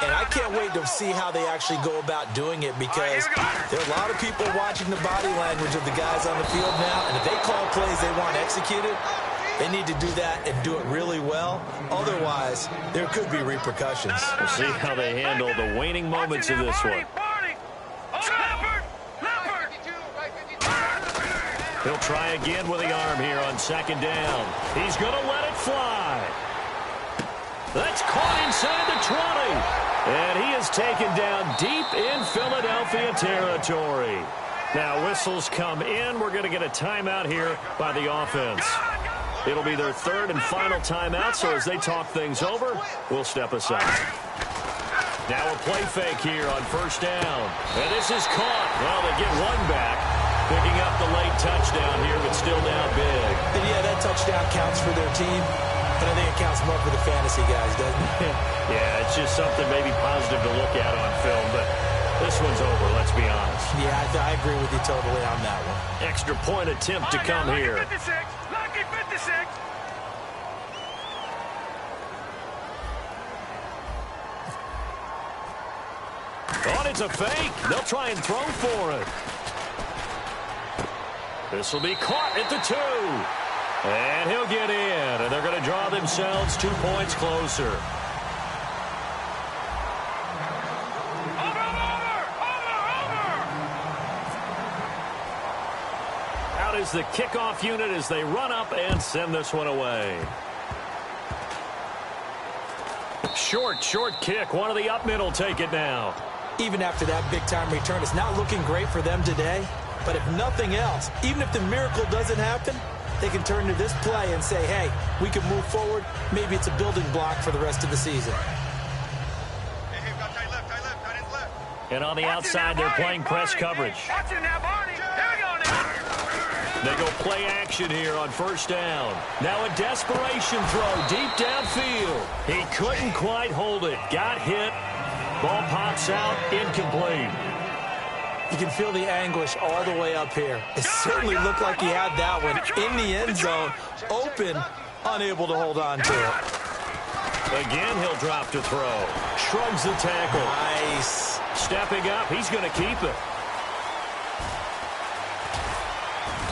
And I can't wait to see how they actually go about doing it, because there are a lot of people watching the body language of the guys on the field now, and if they call plays they want executed, they need to do that and do it really well. Otherwise, there could be repercussions. We'll see how they handle the waning moments of this one. He'll try again with the arm here on 2nd down. He's going to let it fly. That's caught inside the 20. And he is taken down deep in Philadelphia territory. Now whistles come in. We're going to get a timeout here by the offense. It'll be their 3rd and final timeout, so as they talk things over, we'll step aside. Now a play fake here on 1st down. And this is caught. Well, they get one back. Picking up the late touchdown here, but still down big. And yeah, that touchdown counts for their team, but I think it counts more for the fantasy guys, doesn't it? Yeah, it's just something maybe positive to look at on film, but this one's over, let's be honest. Yeah, I agree with you totally on that one. Extra point attempt to come here. Lucky 56. Oh, it's a fake. They'll try and throw for it. This will be caught at the 2. And he'll get in, and they're going to draw themselves 2 points closer. Out is the kickoff unit as they run up and send this one away. Short kick. One of the up mid will take it now. Even after that big-time return, it's not looking great for them today. But if nothing else, even if the miracle doesn't happen, they can turn to this play and say, hey, we can move forward. Maybe it's a building block for the rest of the season. Hey, we got tight left, tight ends left. And on the outside, they're playing press coverage. Watch it now, Barney. Here we go now. They go play action here on first down. Now a desperation throw deep downfield. He couldn't quite hold it. Got hit. Ball pops out, incomplete. You can feel the anguish all the way up here. It certainly looked like he had that one in the end zone, open, unable to hold on to it. Again, he'll drop to throw. Shrugs the tackle. Nice. Stepping up, he's going to keep it.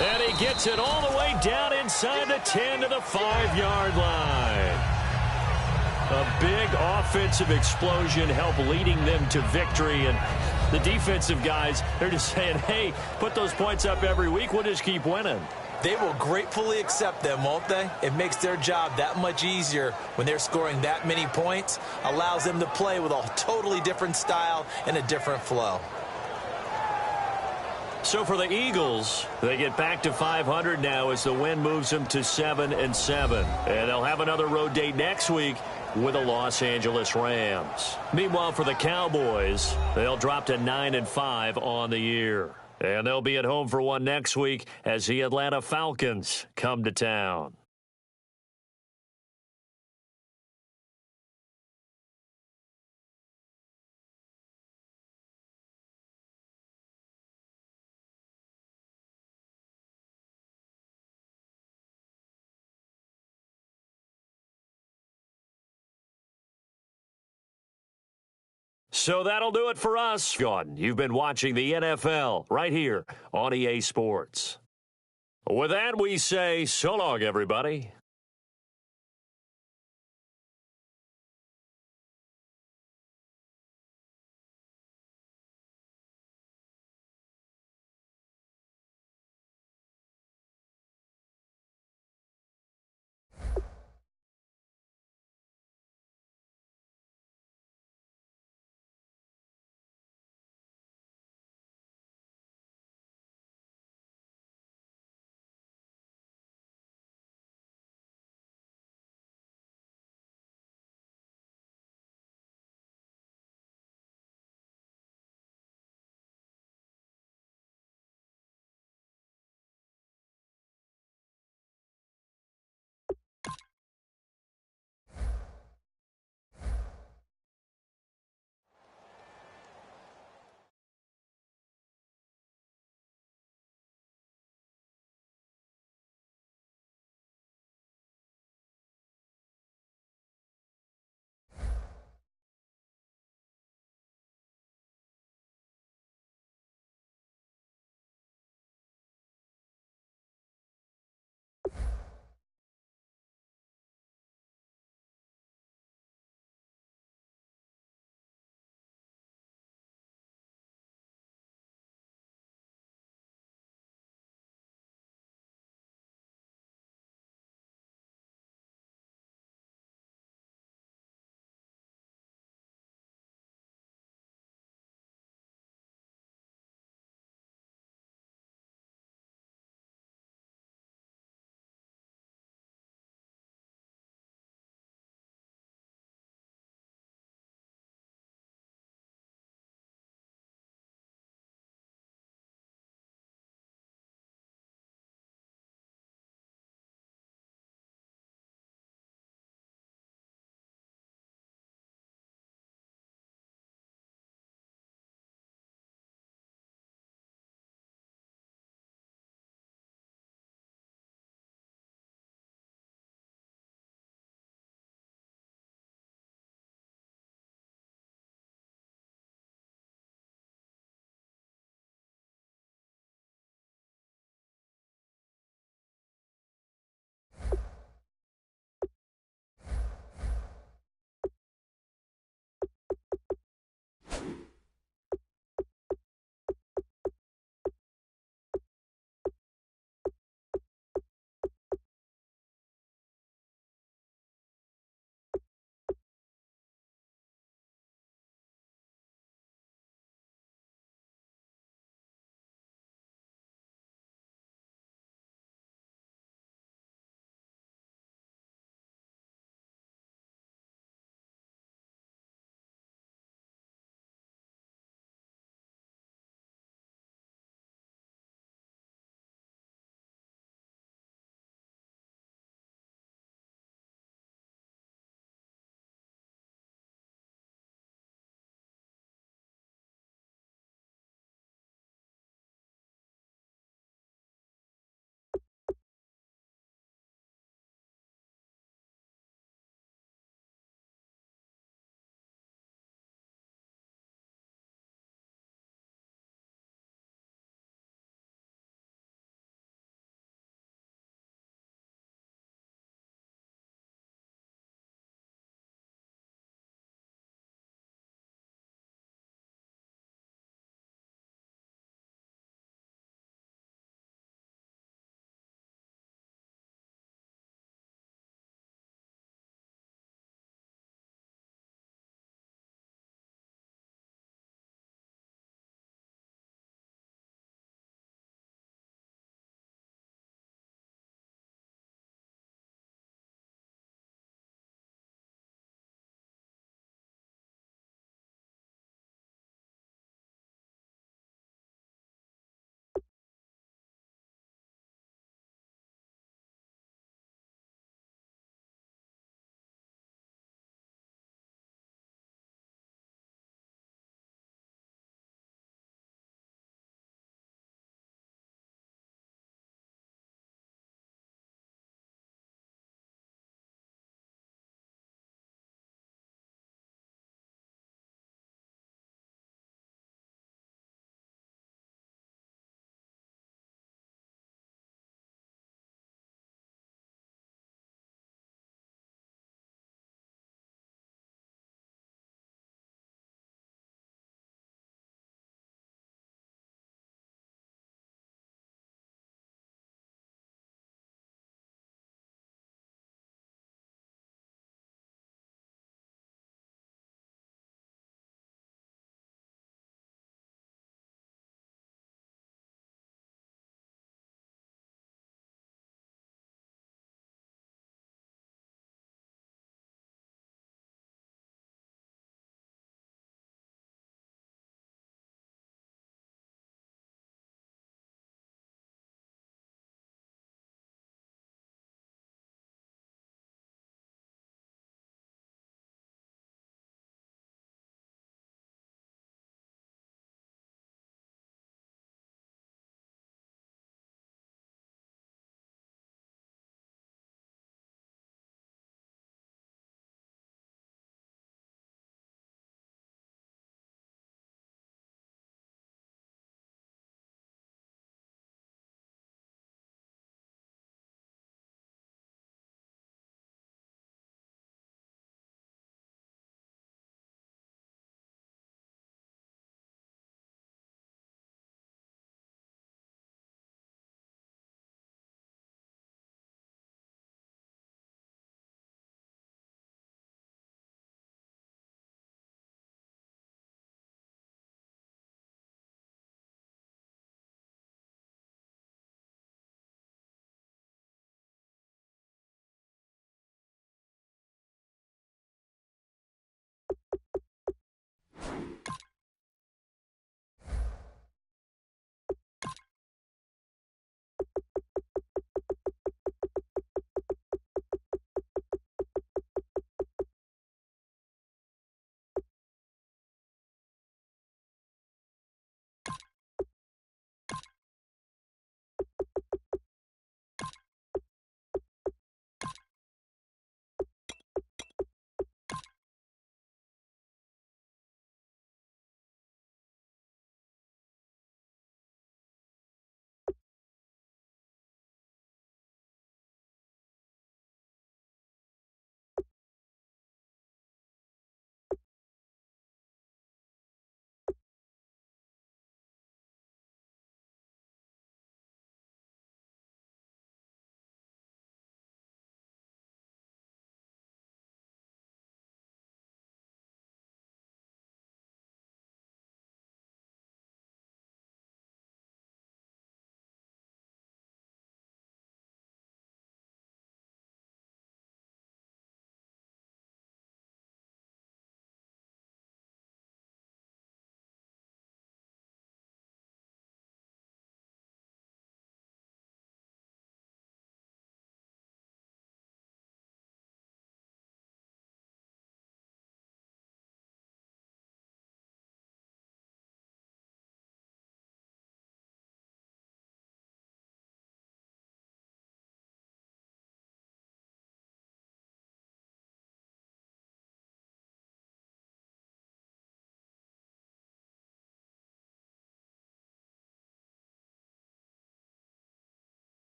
And he gets it all the way down inside the 10 to the 5-yard line. A big offensive explosion helped leading them to victory. And the defensive guys, they're just saying, hey, put those points up every week. We'll just keep winning. They will gratefully accept them, won't they? It makes their job that much easier when they're scoring that many points. Allows them to play with a totally different style and a different flow. So for the Eagles, they get back to 500 now as the win moves them to 7-7. And they'll have another road date next week with the Los Angeles Rams. Meanwhile, for the Cowboys, they'll drop to 9-5 on the year. And they'll be at home for one next week as the Atlanta Falcons come to town. So that'll do it for us. You've been watching the NFL right here on EA Sports. With that, we say so long, everybody.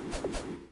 Network.